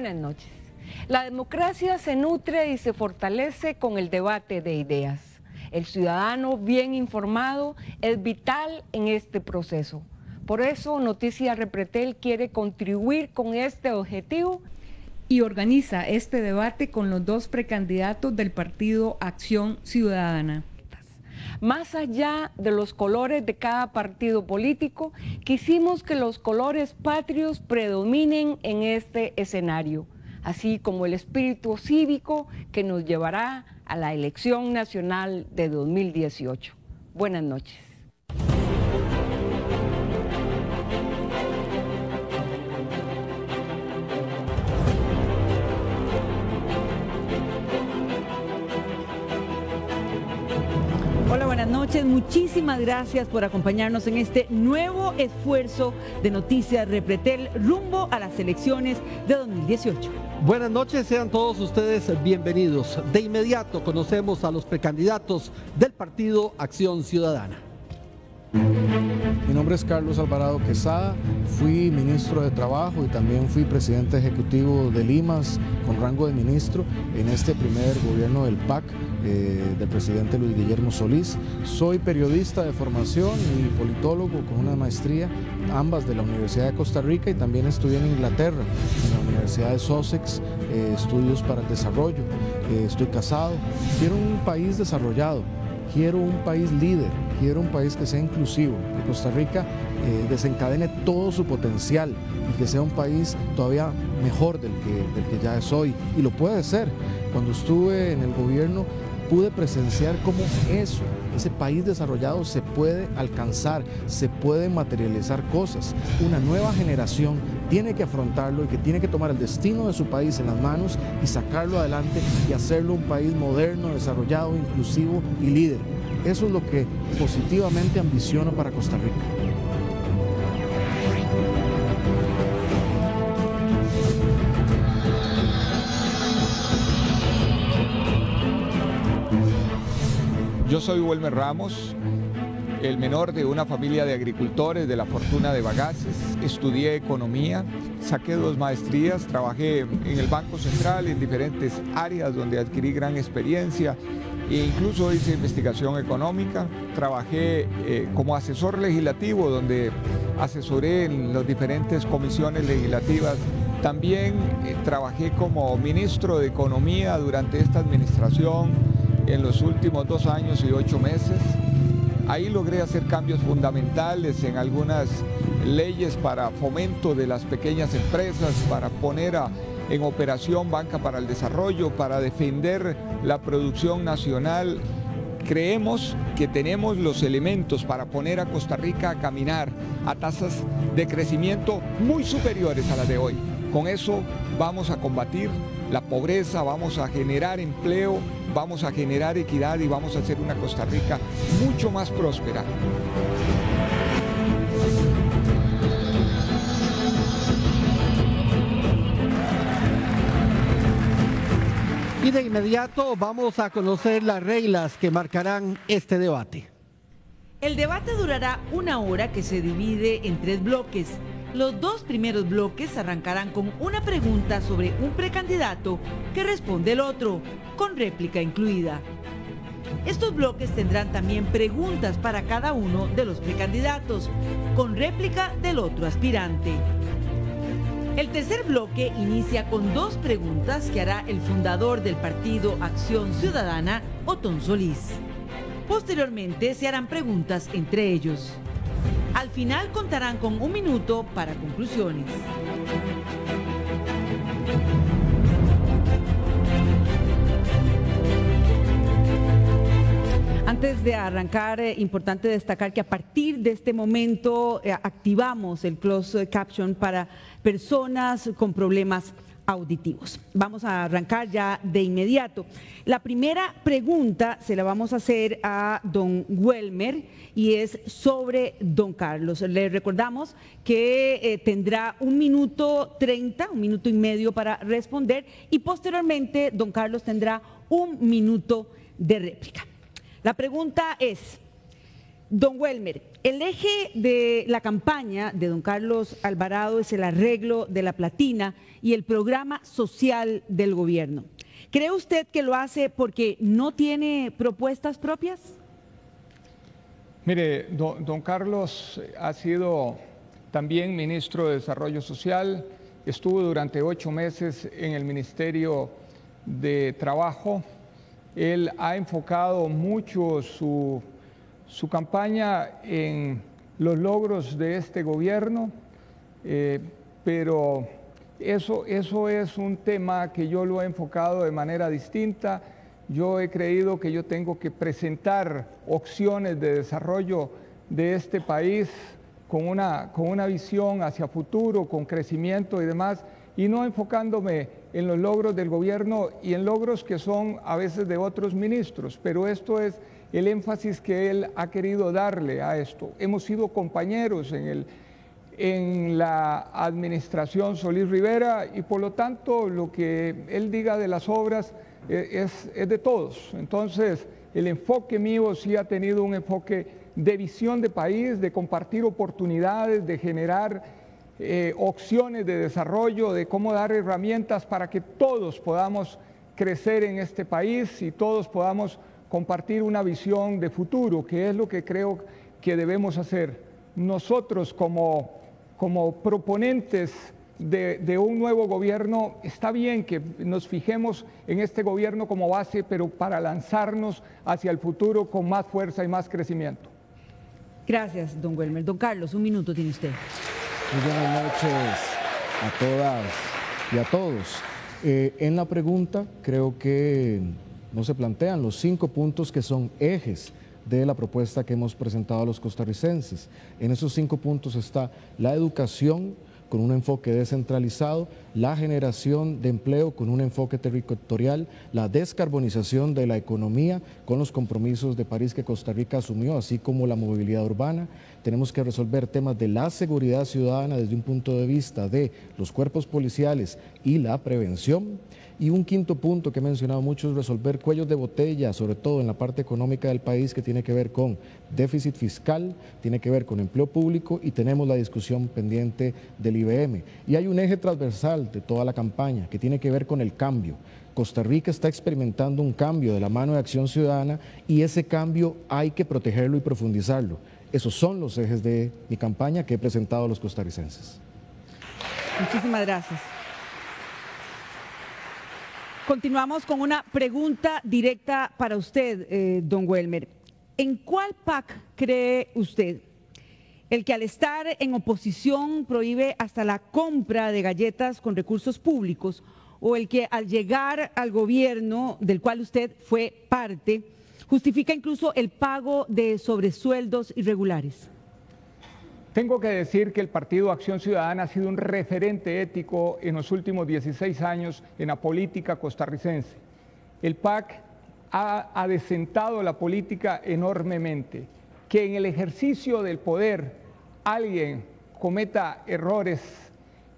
Buenas noches. La democracia se nutre y se fortalece con el debate de ideas. El ciudadano bien informado es vital en este proceso. Por eso, Noticias Repretel quiere contribuir con este objetivo y organiza este debate con los dos precandidatos del partido Acción Ciudadana. Más allá de los colores de cada partido político, quisimos que los colores patrios predominen en este escenario, así como el espíritu cívico que nos llevará a la elección nacional de 2018. Buenas noches. Hola, buenas noches. Muchísimas gracias por acompañarnos en este nuevo esfuerzo de Noticias Repretel rumbo a las elecciones de 2018. Buenas noches, sean todos ustedes bienvenidos. De inmediato conocemos a los precandidatos del partido Acción Ciudadana. Mi nombre es Carlos Alvarado Quesada, fui ministro de Trabajo y también fui presidente ejecutivo de Limas con rango de ministro en este primer gobierno del PAC del presidente Luis Guillermo Solís. Soy periodista de formación y politólogo con una maestría, ambas de la Universidad de Costa Rica, y también estudié en Inglaterra, en la Universidad de Sussex, estudios para el desarrollo. Estoy casado, quiero un país desarrollado. Quiero un país líder, quiero un país que sea inclusivo, que Costa Rica desencadene todo su potencial y que sea un país todavía mejor del que ya es hoy, y lo puede ser. Cuando estuve en el gobierno pude presenciar cómo ese país desarrollado se puede alcanzar, se pueden materializar cosas. Una nueva generación tiene que afrontarlo y que tiene que tomar el destino de su país en las manos y sacarlo adelante y hacerlo un país moderno, desarrollado, inclusivo y líder. Eso es lo que positivamente ambiciono para Costa Rica. Yo soy Wilmer Ramos, el menor de una familia de agricultores de la Fortuna de Bagaces. Estudié economía, saqué 2 maestrías, trabajé en el Banco Central en diferentes áreas donde adquirí gran experiencia e incluso hice investigación económica. Trabajé como asesor legislativo, donde asesoré en las diferentes comisiones legislativas. También trabajé como ministro de Economía durante esta administración en los últimos 2 años y 8 meses. Ahí logré hacer cambios fundamentales en algunas leyes para fomento de las pequeñas empresas, para poner en operación Banca para el Desarrollo, para defender la producción nacional. Creemos que tenemos los elementos para poner a Costa Rica a caminar a tasas de crecimiento muy superiores a las de hoy. Con eso vamos a combatir la pobreza, vamos a generar empleo, vamos a generar equidad y vamos a hacer una Costa Rica mucho más próspera. Y de inmediato vamos a conocer las reglas que marcarán este debate. El debate durará 1 hora, que se divide en 3 bloques. Los 2 primeros bloques arrancarán con una pregunta sobre un precandidato que responde el otro, con réplica incluida. Estos bloques tendrán también preguntas para cada uno de los precandidatos, con réplica del otro aspirante. El tercer bloque inicia con 2 preguntas que hará el fundador del partido Acción Ciudadana, Otón Solís. Posteriormente se harán preguntas entre ellos. Al final contarán con 1 minuto para conclusiones. Antes de arrancar, importante destacar que a partir de este momento activamos el closed caption para personas con problemas auditivos. Vamos a arrancar ya de inmediato. La primera pregunta se la vamos a hacer a don Wilmer y es sobre don Carlos. Le recordamos que tendrá 1 minuto 30, 1 minuto y medio para responder, y posteriormente don Carlos tendrá 1 minuto de réplica. La pregunta es: Don Welmer, el eje de la campaña de don Carlos Alvarado es el arreglo de la platina y el programa social del gobierno. ¿Cree usted que lo hace porque no tiene propuestas propias? Mire, don Carlos ha sido también ministro de Desarrollo Social, estuvo durante 8 meses en el Ministerio de Trabajo. Él ha enfocado mucho su campaña en los logros de este gobierno, pero eso es un tema que yo lo he enfocado de manera distinta. Yo he creído que yo tengo que presentar opciones de desarrollo de este país con una visión hacia futuro, con crecimiento y demás, y no enfocándome en los logros del gobierno y en logros que son a veces de otros ministros, pero esto es el énfasis que él ha querido darle a esto. Hemos sido compañeros en la administración Solís Rivera y por lo tanto lo que él diga de las obras es de todos. Entonces el enfoque mío sí ha tenido un enfoque de visión de país, de compartir oportunidades, de generar opciones de desarrollo, de cómo dar herramientas para que todos podamos crecer en este país y todos podamos compartir una visión de futuro, que es lo que creo que debemos hacer. Nosotros como proponentes de un nuevo gobierno, está bien que nos fijemos en este gobierno como base, pero para lanzarnos hacia el futuro con más fuerza y más crecimiento. Gracias, don Welmer. Don Carlos, 1 minuto tiene usted. Muy buenas noches a todas y a todos. En la pregunta creo que no se plantean los 5 puntos que son ejes de la propuesta que hemos presentado a los costarricenses. En esos 5 puntos está la educación con un enfoque descentralizado, la generación de empleo con un enfoque territorial, la descarbonización de la economía con los compromisos de París que Costa Rica asumió, así como la movilidad urbana. Tenemos que resolver temas de la seguridad ciudadana desde un punto de vista de los cuerpos policiales y la prevención. Y un 5.º punto que he mencionado mucho es resolver cuellos de botella, sobre todo en la parte económica del país, que tiene que ver con déficit fiscal, tiene que ver con empleo público y tenemos la discusión pendiente del IBM. Y hay un eje transversal de toda la campaña que tiene que ver con el cambio. Costa Rica está experimentando un cambio de la mano de Acción Ciudadana y ese cambio hay que protegerlo y profundizarlo. Esos son los ejes de mi campaña que he presentado a los costarricenses. Muchísimas gracias. Continuamos con una pregunta directa para usted, don Welmer. ¿En cuál PAC cree usted? ¿El que al estar en oposición prohíbe hasta la compra de galletas con recursos públicos o el que al llegar al gobierno del cual usted fue parte justifica incluso el pago de sobresueldos irregulares? Tengo que decir que el Partido Acción Ciudadana ha sido un referente ético en los últimos 16 años en la política costarricense. El PAC ha adecentado la política enormemente. Que en el ejercicio del poder alguien cometa errores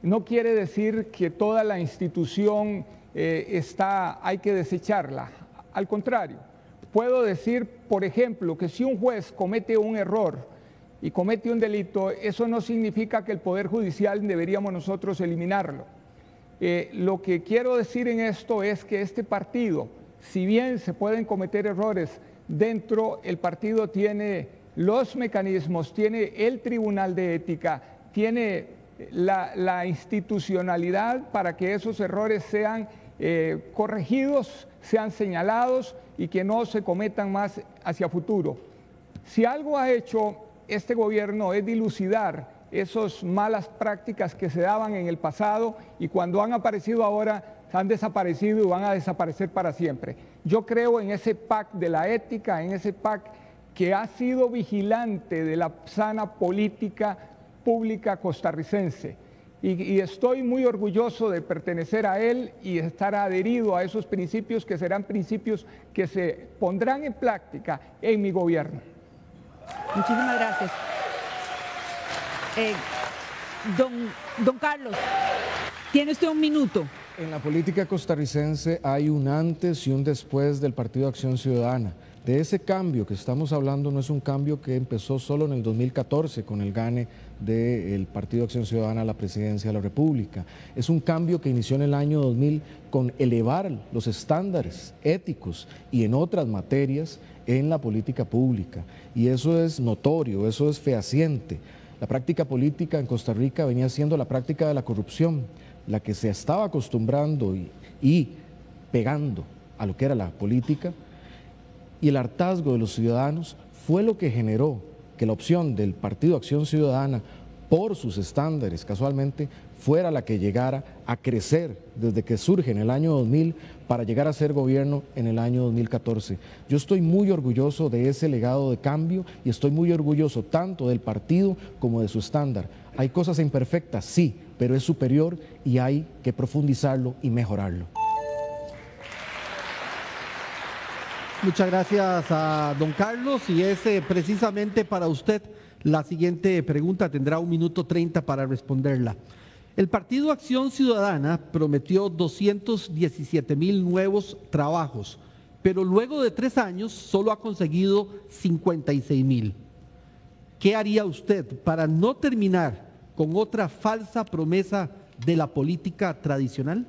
no quiere decir que toda la institución hay que desecharla. Al contrario, puedo decir, por ejemplo, que si un juez comete un error y comete un delito, eso no significa que el Poder Judicial deberíamos nosotros eliminarlo. Lo que quiero decir en esto es que este partido, si bien se pueden cometer errores dentro, el partido tiene los mecanismos, tiene el Tribunal de Ética, tiene la institucionalidad para que esos errores sean corregidos, sean señalados y que no se cometan más hacia futuro. Si algo ha hecho este gobierno es dilucidar esas malas prácticas que se daban en el pasado y cuando han aparecido ahora han desaparecido y van a desaparecer para siempre. Yo creo en ese PAC de la ética, en ese PAC que ha sido vigilante de la sana política pública costarricense y estoy muy orgulloso de pertenecer a él y estar adherido a esos principios que serán principios que se pondrán en práctica en mi gobierno. Muchísimas gracias. Don Carlos, tiene usted 1 minuto. En la política costarricense hay un antes y un después del Partido Acción Ciudadana. de ese cambio que estamos hablando no es un cambio que empezó solo en el 2014 con el gane del Partido Acción Ciudadana a la presidencia de la República. Es un cambio que inició en el año 2000 con elevar los estándares éticos y en otras materias en la política pública. Y eso es notorio, eso es fehaciente. La práctica política en Costa Rica venía siendo la práctica de la corrupción, la que se estaba acostumbrando y pegando a lo que era la política, y el hartazgo de los ciudadanos fue lo que generó que la opción del Partido Acción Ciudadana, por sus estándares casualmente, fuera la que llegara a crecer desde que surge en el año 2000 para llegar a ser gobierno en el año 2014. Yo estoy muy orgulloso de ese legado de cambio y estoy muy orgulloso tanto del partido como de su estándar. Hay cosas imperfectas, sí, pero es superior y hay que profundizarlo y mejorarlo. Muchas gracias a don Carlos, y es precisamente para usted la siguiente pregunta. Tendrá 1 minuto 30 para responderla. El Partido Acción Ciudadana prometió 217,000 nuevos trabajos, pero luego de 3 años solo ha conseguido 56,000. ¿Qué haría usted para no terminar con otra falsa promesa de la política tradicional?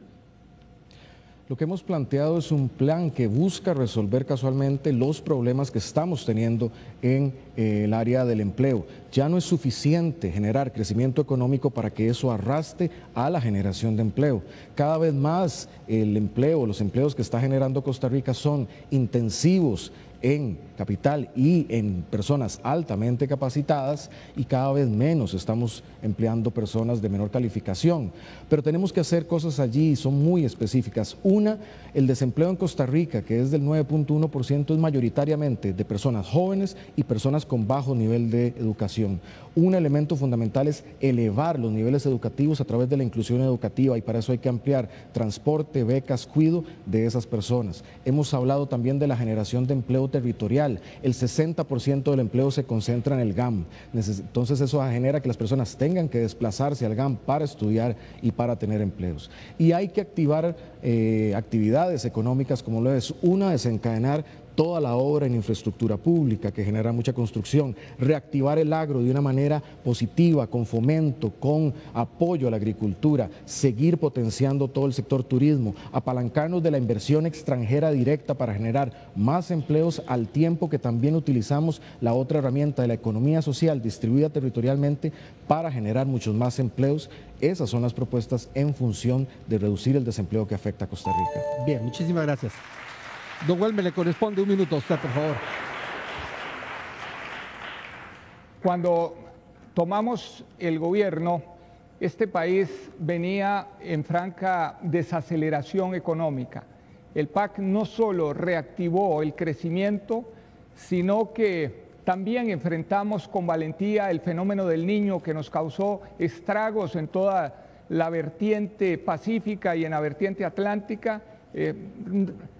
Lo que hemos planteado es un plan que busca resolver casualmente los problemas que estamos teniendo en el área del empleo. Ya no es suficiente generar crecimiento económico para que eso arrastre a la generación de empleo. Cada vez más el empleo, los empleos que está generando Costa Rica son intensivos en capital y en personas altamente capacitadas, y cada vez menos estamos empleando personas de menor calificación. Pero tenemos que hacer cosas allí, son muy específicas. Una, el desempleo en Costa Rica, que es del 9.1%, es mayoritariamente de personas jóvenes y personas con bajo nivel de educación. Un elemento fundamental es elevar los niveles educativos a través de la inclusión educativa, y para eso hay que ampliar transporte, becas, cuidado de esas personas. Hemos hablado también de la generación de empleo territorial. El 60% del empleo se concentra en el GAM. Entonces eso genera que las personas tengan que desplazarse al GAM para estudiar y para tener empleos. Y hay que activar actividades económicas como lo es una, desencadenar toda la obra en infraestructura pública que genera mucha construcción, reactivar el agro de una manera positiva, con fomento, con apoyo a la agricultura, seguir potenciando todo el sector turismo, apalancarnos de la inversión extranjera directa para generar más empleos, al tiempo que también utilizamos la otra herramienta de la economía social distribuida territorialmente para generar muchos más empleos. Esas son las propuestas en función de reducir el desempleo que afecta a Costa Rica. Bien, muchísimas gracias. Don Welmer, le corresponde 1 minuto a usted, por favor. Cuando tomamos el gobierno, este país venía en franca desaceleración económica. El PAC no solo reactivó el crecimiento, sino que también enfrentamos con valentía el fenómeno del Niño, que nos causó estragos en toda la vertiente pacífica y en la vertiente atlántica.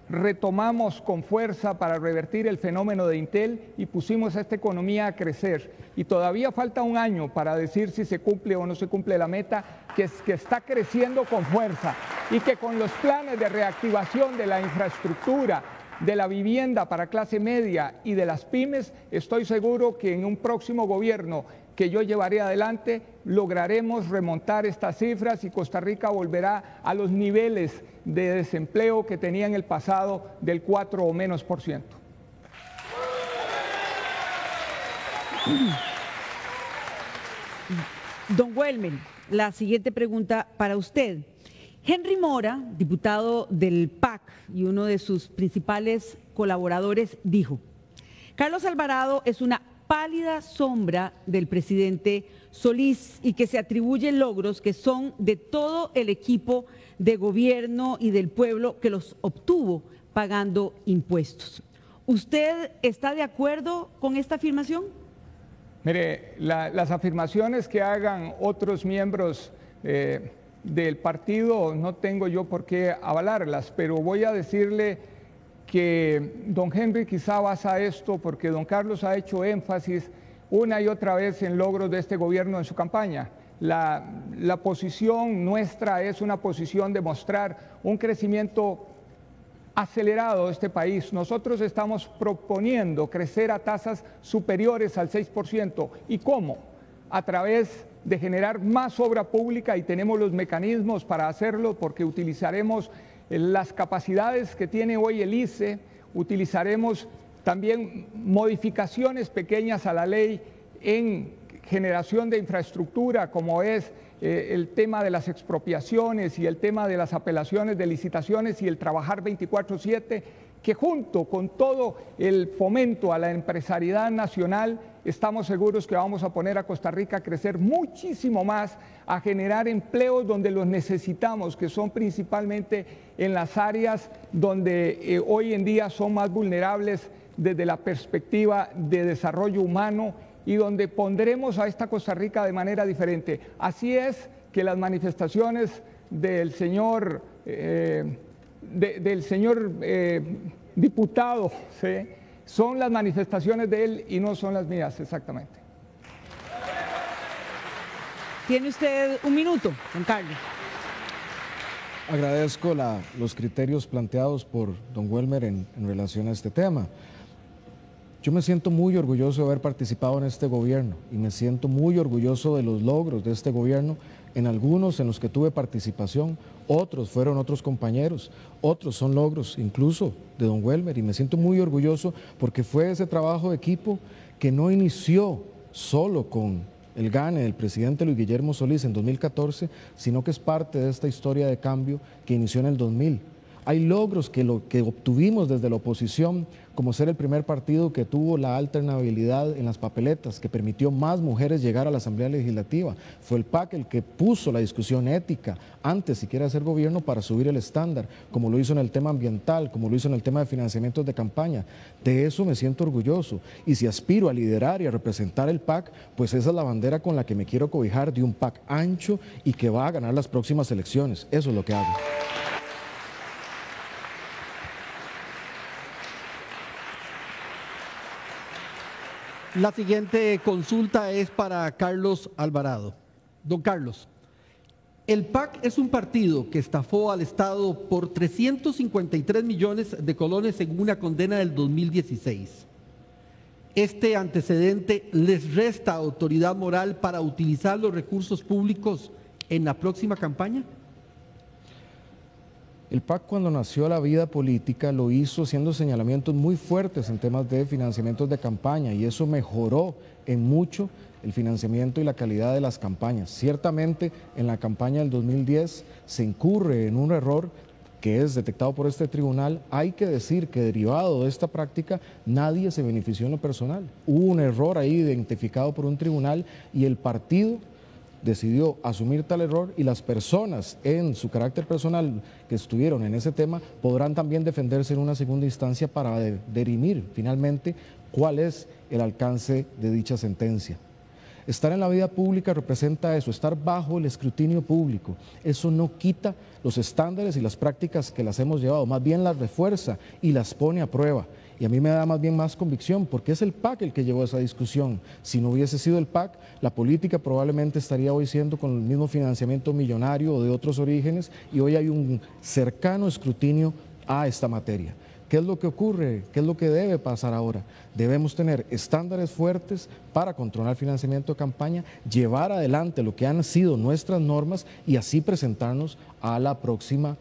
Retomamos con fuerza para revertir el fenómeno de Intel y pusimos a esta economía a crecer. Y todavía falta 1 año para decir si se cumple o no se cumple la meta, que está creciendo con fuerza, y que con los planes de reactivación de la infraestructura, de la vivienda para clase media y de las pymes, estoy seguro que en un próximo gobierno que yo llevaré adelante lograremos remontar estas cifras y Costa Rica volverá a los niveles de desempleo que tenía en el pasado del 4 o menos por ciento. Don Welmer, la siguiente pregunta para usted. Henry Mora, diputado del PAC y uno de sus principales colaboradores, dijo: Carlos Alvarado es una pálida sombra del presidente Solís y que se atribuye logros que son de todo el equipo de gobierno y del pueblo que los obtuvo pagando impuestos. ¿Usted está de acuerdo con esta afirmación? Mire, las afirmaciones que hagan otros miembros del partido no tengo yo por qué avalarlas, pero voy a decirle que don Henry quizá basa esto porque don Carlos ha hecho énfasis una y otra vez en logros de este gobierno en su campaña. La posición nuestra es una posición de mostrar un crecimiento acelerado este país. Nosotros estamos proponiendo crecer a tasas superiores al 6%. ¿Y cómo? A través de generar más obra pública, y tenemos los mecanismos para hacerlo porque utilizaremos las capacidades que tiene hoy el ICE, utilizaremos también modificaciones pequeñas a la ley en generación de infraestructura, como es el tema de las expropiaciones y el tema de las apelaciones de licitaciones y el trabajar 24/7, que junto con todo el fomento a la empresariedad nacional, estamos seguros que vamos a poner a Costa Rica a crecer muchísimo más, a generar empleos donde los necesitamos, que son principalmente en las áreas donde hoy en día son más vulnerables desde la perspectiva de desarrollo humano, y donde pondremos a esta Costa Rica de manera diferente. Así es que las manifestaciones del señor, diputado, ¿sí?, son las manifestaciones de él y no son las mías, exactamente. Tiene usted un minuto, don Carlos. Agradezco los criterios planteados por don Welmer en relación a este tema. Yo me siento muy orgulloso de haber participado en este gobierno y me siento muy orgulloso de los logros de este gobierno, en algunos en los que tuve participación, otros fueron otros compañeros, otros son logros incluso de don Welmer, y me siento muy orgulloso porque fue ese trabajo de equipo que no inició solo con el gane del presidente Luis Guillermo Solís en 2014, sino que es parte de esta historia de cambio que inició en el 2000. Hay logros que obtuvimos desde la oposición, como ser el primer partido que tuvo la alternabilidad en las papeletas, que permitió más mujeres llegar a la Asamblea Legislativa. Fue el PAC el que puso la discusión ética antes siquiera de ser gobierno para subir el estándar, como lo hizo en el tema ambiental, como lo hizo en el tema de financiamientos de campaña. De eso me siento orgulloso. Y si aspiro a liderar y a representar el PAC, pues esa es la bandera con la que me quiero cobijar, de un PAC ancho y que va a ganar las próximas elecciones. Eso es lo que hago. La siguiente consulta es para Carlos Alvarado. Don Carlos, el PAC es un partido que estafó al Estado por 353 millones de colones en una condena del 2016. ¿Este antecedente les resta autoridad moral para utilizar los recursos públicos en la próxima campaña? El PAC, cuando nació a la vida política, lo hizo haciendo señalamientos muy fuertes en temas de financiamientos de campaña, y eso mejoró en mucho el financiamiento y la calidad de las campañas. Ciertamente, en la campaña del 2010 se incurre en un error que es detectado por este tribunal. Hay que decir que derivado de esta práctica nadie se benefició en lo personal. Hubo un error ahí identificado por un tribunal y el partido decidió asumir tal error, y las personas en su carácter personal que estuvieron en ese tema podrán también defenderse en una segunda instancia para dirimir finalmente cuál es el alcance de dicha sentencia. Estar en la vida pública representa eso, estar bajo el escrutinio público. Eso no quita los estándares y las prácticas que las hemos llevado, más bien las refuerza y las pone a prueba. Y a mí me da más bien más convicción, porque es el PAC el que llevó esa discusión. Si no hubiese sido el PAC, la política probablemente estaría hoy siendo con el mismo financiamiento millonario o de otros orígenes, y hoy hay un cercano escrutinio a esta materia. ¿Qué es lo que ocurre? ¿Qué es lo que debe pasar ahora? Debemos tener estándares fuertes para controlar el financiamiento de campaña, llevar adelante lo que han sido nuestras normas y así presentarnos a la próxima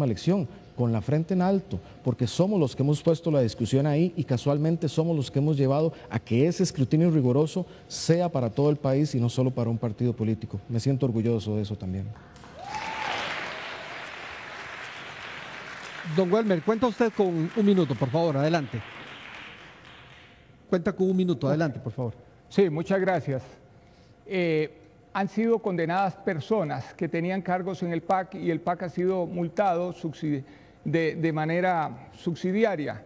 elección con la frente en alto, porque somos los que hemos puesto la discusión ahí y casualmente somos los que hemos llevado a que ese escrutinio riguroso sea para todo el país y no solo para un partido político. Me siento orgulloso de eso también. Don Welmer, cuenta usted con un minuto, por favor, adelante. Cuenta con un minuto, adelante, por favor. Sí, muchas gracias. Han sido condenadas personas que tenían cargos en el PAC y el PAC ha sido multado de manera subsidiaria.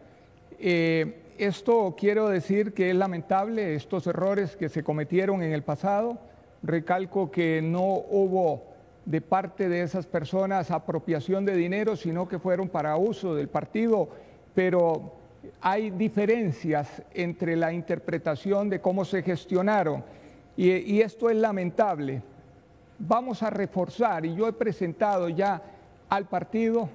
Esto quiero decir que es lamentable, estos errores que se cometieron en el pasado. Recalco que no hubo de parte de esas personas apropiación de dinero, sino que fueron para uso del partido, pero hay diferencias entre la interpretación de cómo se gestionaron y esto es lamentable. Vamos a reforzar, y yo he presentado ya al partido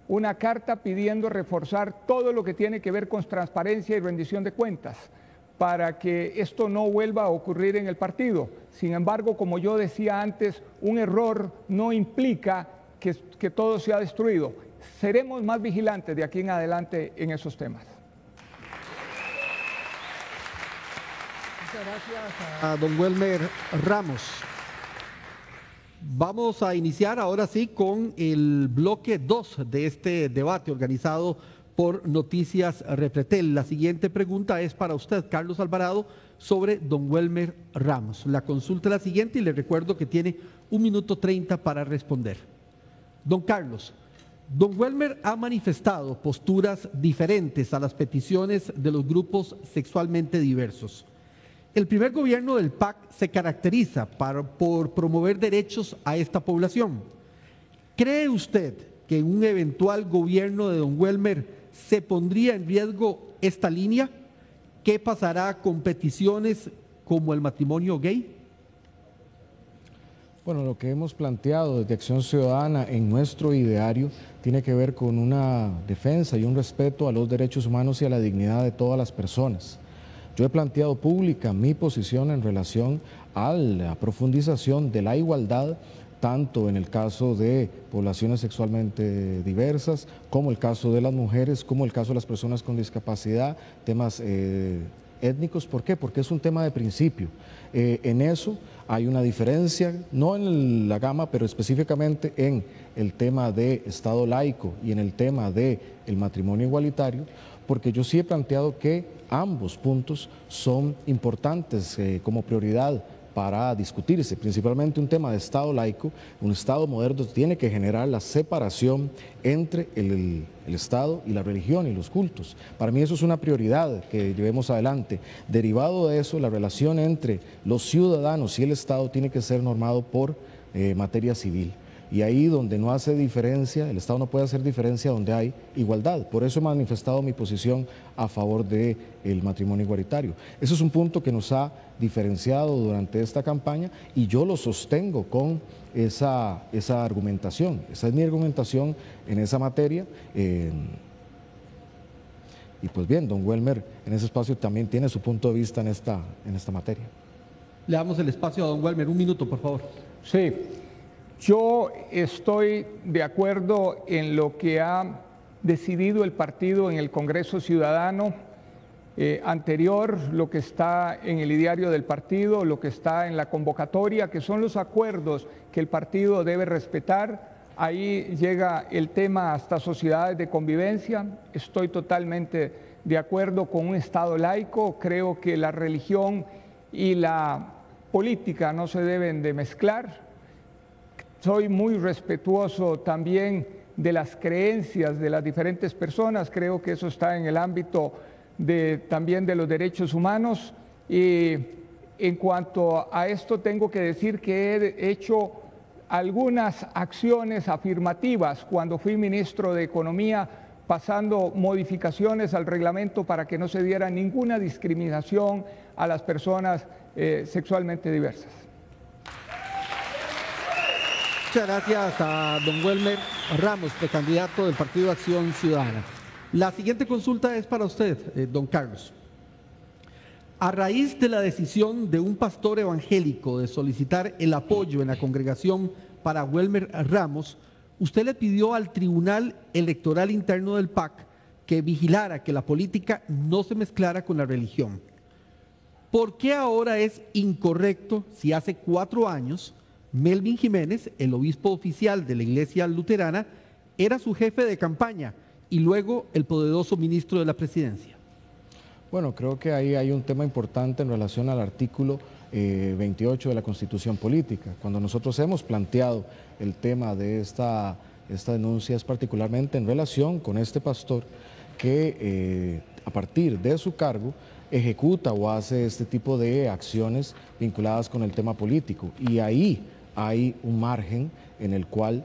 una carta pidiendo reforzar todo lo que tiene que ver con transparencia y rendición de cuentas, para que esto no vuelva a ocurrir en el partido. Sin embargo, como yo decía antes, un error no implica que todo sea destruido. Seremos más vigilantes de aquí en adelante en esos temas. Muchas gracias a don Welmer Ramos. Vamos a iniciar ahora sí con el bloque 2 de este debate organizado por Noticias Repretel. La siguiente pregunta es para usted, Carlos Alvarado, sobre don Welmer Ramos. La consulta es la siguiente y le recuerdo que tiene 1 minuto 30 para responder. Don Carlos, don Welmer ha manifestado posturas diferentes a las peticiones de los grupos sexualmente diversos. El primer gobierno del PAC se caracteriza por promover derechos a esta población. ¿Cree usted que en un eventual gobierno de don Welmer se pondría en riesgo esta línea? ¿Qué pasará con peticiones como el matrimonio gay? Bueno, lo que hemos planteado desde Acción Ciudadana en nuestro ideario tiene que ver con una defensa y un respeto a los derechos humanos y a la dignidad de todas las personas. Yo he planteado pública mi posición en relación a la profundización de la igualdad, tanto en el caso de poblaciones sexualmente diversas, como el caso de las mujeres, como el caso de las personas con discapacidad, temas étnicos. ¿Por qué? Porque es un tema de principio. En eso hay una diferencia, no en la gama, pero específicamente en el tema de Estado laico y en el tema del matrimonio igualitario, porque yo sí he planteado que ambos puntos son importantes como prioridad para discutirse, principalmente un tema de Estado laico. Un Estado moderno tiene que generar la separación entre el Estado y la religión y los cultos. Para mí eso es una prioridad que llevemos adelante. Derivado de eso, la relación entre los ciudadanos y el Estado tiene que ser normado por materia civil. Y ahí donde no hace diferencia, el Estado no puede hacer diferencia donde hay igualdad. Por eso he manifestado mi posición a favor del matrimonio igualitario. Eso es un punto que nos ha diferenciado durante esta campaña y yo lo sostengo con esa argumentación. Esa es mi argumentación en esa materia. Y pues bien, don Welmer en ese espacio también tiene su punto de vista en esta materia. Le damos el espacio a don Welmer. 1 minuto, por favor. Sí. Yo estoy de acuerdo en lo que ha decidido el partido en el Congreso Ciudadano anterior, lo que está en el ideario del partido, lo que está en la convocatoria, que son los acuerdos que el partido debe respetar. Ahí llega el tema hasta sociedades de convivencia. Estoy totalmente de acuerdo con un Estado laico. Creo que la religión y la política no se deben de mezclar. Soy muy respetuoso también de las creencias de las diferentes personas, creo que eso está en el ámbito también de los derechos humanos. Y en cuanto a esto tengo que decir que he hecho algunas acciones afirmativas cuando fui ministro de Economía, pasando modificaciones al reglamento para que no se diera ninguna discriminación a las personas sexualmente diversas. Muchas gracias a don Welmer Ramos, precandidato del Partido Acción Ciudadana. La siguiente consulta es para usted, don Carlos. A raíz de la decisión de un pastor evangélico de solicitar el apoyo en la congregación para Welmer Ramos, usted le pidió al Tribunal Electoral Interno del PAC que vigilara que la política no se mezclara con la religión. ¿Por qué ahora es incorrecto si hace 4 años Melvin Jiménez, el obispo oficial de la Iglesia Luterana, era su jefe de campaña y luego el poderoso ministro de la Presidencia? Bueno, creo que ahí hay un tema importante en relación al artículo 28 de la Constitución Política. Cuando nosotros hemos planteado el tema de esta denuncia es particularmente en relación con este pastor que a partir de su cargo ejecuta o hace este tipo de acciones vinculadas con el tema político, y ahí hay un margen en el cual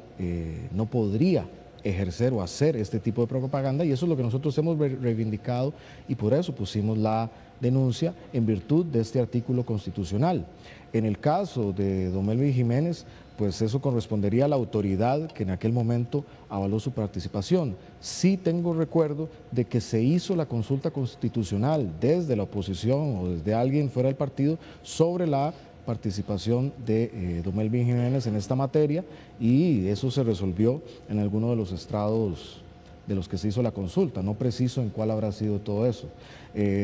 no podría ejercer o hacer este tipo de propaganda, y eso es lo que nosotros hemos reivindicado, y por eso pusimos la denuncia en virtud de este artículo constitucional. En el caso de don Melvin Jiménez, pues eso correspondería a la autoridad que en aquel momento avaló su participación. Sí tengo recuerdo de que se hizo la consulta constitucional desde la oposición o desde alguien fuera del partido sobre la participación de don Melvin Jiménez en esta materia, y eso se resolvió en alguno de los estrados de los que se hizo la consulta. No preciso en cuál habrá sido todo eso.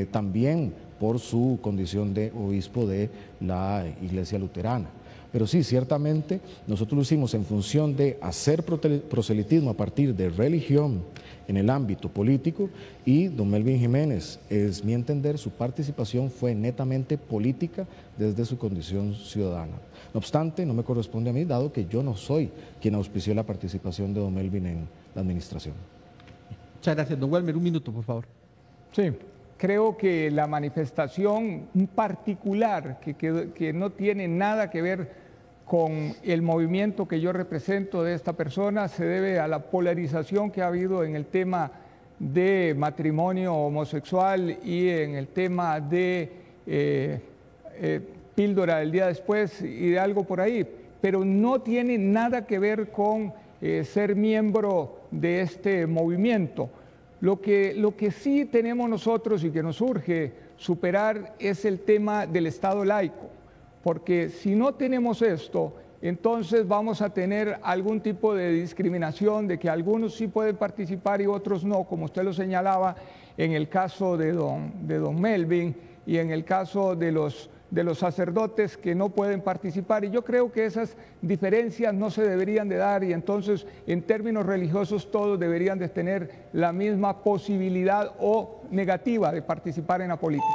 También por su condición de obispo de la Iglesia Luterana. Pero sí, ciertamente nosotros lo hicimos en función de hacer proselitismo a partir de religión en el ámbito político, y don Melvin Jiménez, es mi entender, su participación fue netamente política desde su condición ciudadana. No obstante, no me corresponde a mí, dado que yo no soy quien auspició la participación de don Melvin en la administración. Muchas gracias. Don Welmer, un minuto, por favor. Sí, creo que la manifestación particular, que no tiene nada que ver con el movimiento que yo represento de esta persona, se debe a la polarización que ha habido en el tema de matrimonio homosexual y en el tema de píldora del día después y de algo por ahí, pero no tiene nada que ver con ser miembro de este movimiento. Lo que sí tenemos nosotros y que nos urge superar es el tema del Estado laico, porque si no tenemos esto, entonces vamos a tener algún tipo de discriminación, de que algunos sí pueden participar y otros no, como usted lo señalaba en el caso de don Melvin y en el caso de los sacerdotes que no pueden participar, y yo creo que esas diferencias no se deberían de dar, y entonces en términos religiosos todos deberían de tener la misma posibilidad o negativa de participar en la política.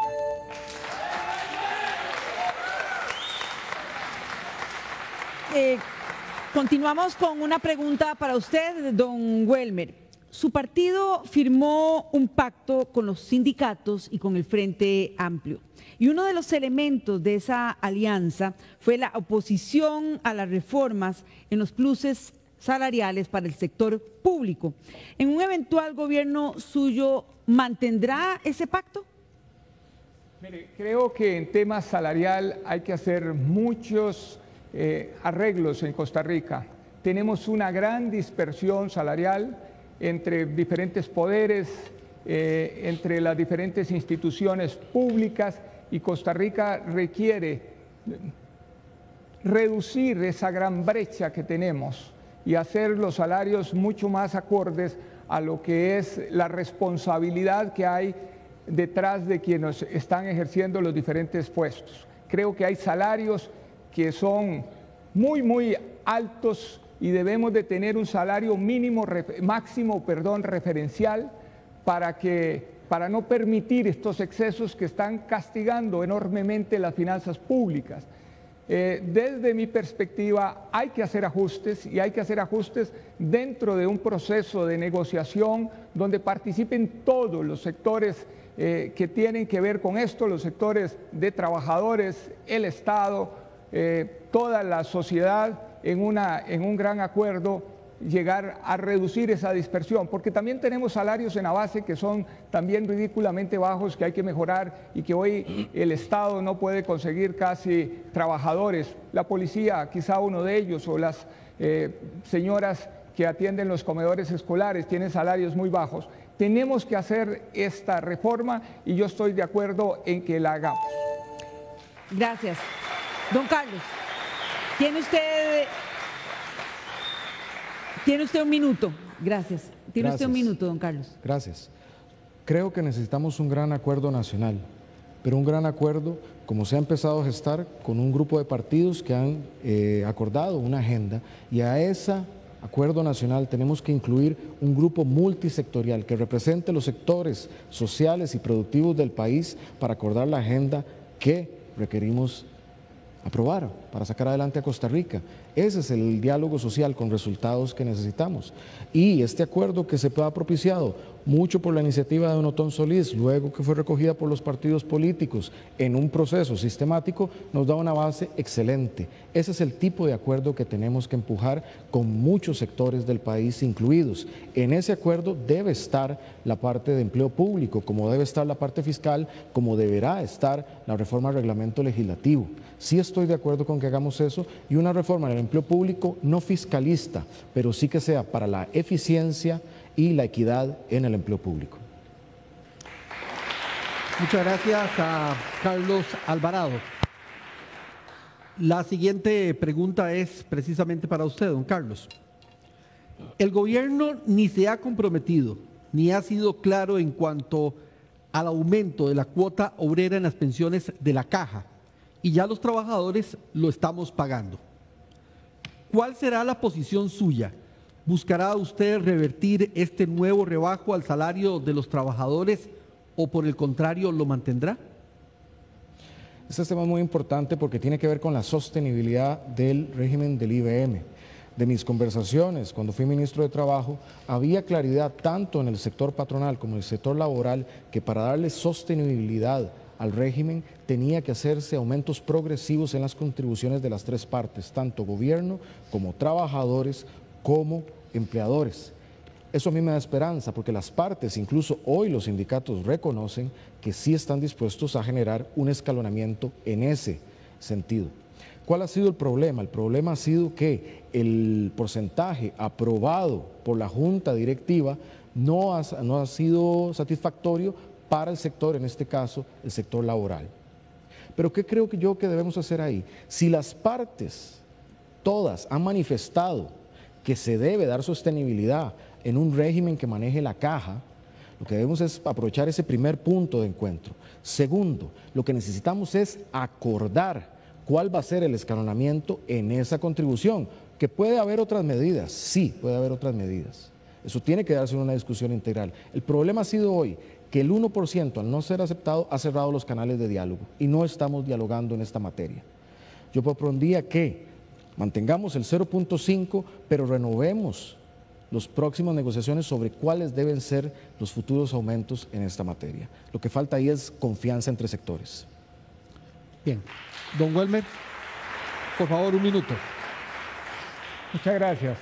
Continuamos con una pregunta para usted, don Welmer. Su partido firmó un pacto con los sindicatos y con el Frente Amplio. Y uno de los elementos de esa alianza fue la oposición a las reformas en los pluses salariales para el sector público. ¿En un eventual gobierno suyo mantendrá ese pacto? Mire, creo que en tema salarial hay que hacer muchos arreglos en Costa Rica. Tenemos una gran dispersión salarial entre diferentes poderes, entre las diferentes instituciones públicas, y Costa Rica requiere reducir esa gran brecha que tenemos y hacer los salarios mucho más acordes a lo que es la responsabilidad que hay detrás de quienes están ejerciendo los diferentes puestos. Creo que hay salarios que son muy altos y debemos de tener un salario máximo referencial para no permitir estos excesos que están castigando enormemente las finanzas públicas. Desde mi perspectiva hay que hacer ajustes, y hay que hacer ajustes dentro de un proceso de negociación donde participen todos los sectores que tienen que ver con esto, los sectores de trabajadores, el Estado, toda la sociedad, en un gran acuerdo, llegar a reducir esa dispersión, porque también tenemos salarios en la base que son también ridículamente bajos, que hay que mejorar, y que hoy el Estado no puede conseguir casi trabajadores. La policía, quizá uno de ellos, o las señoras que atienden los comedores escolares, tienen salarios muy bajos. Tenemos que hacer esta reforma y yo estoy de acuerdo en que la hagamos. Gracias. Don Carlos, tiene usted un minuto. Gracias. Tiene usted un minuto, don Carlos. Gracias. Creo que necesitamos un gran acuerdo nacional, pero un gran acuerdo como se ha empezado a gestar con un grupo de partidos que han acordado una agenda, y a ese acuerdo nacional tenemos que incluir un grupo multisectorial que represente los sectores sociales y productivos del país para acordar la agenda que requerimos aprobar para sacar adelante a Costa Rica. Ese es el diálogo social con resultados que necesitamos. Y este acuerdo que se ha propiciado mucho por la iniciativa de don Otón Solís, luego que fue recogida por los partidos políticos en un proceso sistemático, nos da una base excelente. Ese es el tipo de acuerdo que tenemos que empujar con muchos sectores del país incluidos. En ese acuerdo debe estar la parte de empleo público, como debe estar la parte fiscal, como deberá estar la reforma al reglamento legislativo. Sí estoy de acuerdo con que hagamos eso, y una reforma en el empleo público no fiscalista, pero sí que sea para la eficiencia y la equidad en el empleo público. Muchas gracias a Carlos Alvarado. La siguiente pregunta es precisamente para usted, don Carlos. El gobierno ni se ha comprometido ni ha sido claro en cuanto al aumento de la cuota obrera en las pensiones de la Caja, y ya los trabajadores lo estamos pagando. ¿Cuál será la posición suya? ¿Buscará usted revertir este nuevo rebajo al salario de los trabajadores o por el contrario lo mantendrá? Este tema es muy importante porque tiene que ver con la sostenibilidad del régimen del IBM. De mis conversaciones cuando fui ministro de Trabajo, había claridad tanto en el sector patronal como en el sector laboral que para darle sostenibilidad al régimen tenía que hacerse aumentos progresivos en las contribuciones de las tres partes, tanto gobierno como trabajadores como empleadores. Eso a mí me da esperanza porque las partes, incluso hoy los sindicatos reconocen que sí están dispuestos a generar un escalonamiento en ese sentido. ¿Cuál ha sido el problema? El problema ha sido que el porcentaje aprobado por la Junta Directiva no ha sido satisfactorio para el sector, en este caso, el sector laboral. Pero ¿qué creo yo que debemos hacer ahí? Si las partes, todas, han manifestado que se debe dar sostenibilidad en un régimen que maneje la Caja, lo que debemos es aprovechar ese primer punto de encuentro. Segundo, lo que necesitamos es acordar cuál va a ser el escalonamiento en esa contribución, que puede haber otras medidas, sí, puede haber otras medidas. Eso tiene que darse en una discusión integral. El problema ha sido hoy que el 1%, al no ser aceptado, ha cerrado los canales de diálogo y no estamos dialogando en esta materia. Yo propondría que mantengamos el 0.5, pero renovemos las próximas negociaciones sobre cuáles deben ser los futuros aumentos en esta materia. Lo que falta ahí es confianza entre sectores. Bien. Don Welmer, por favor, un minuto. Muchas gracias.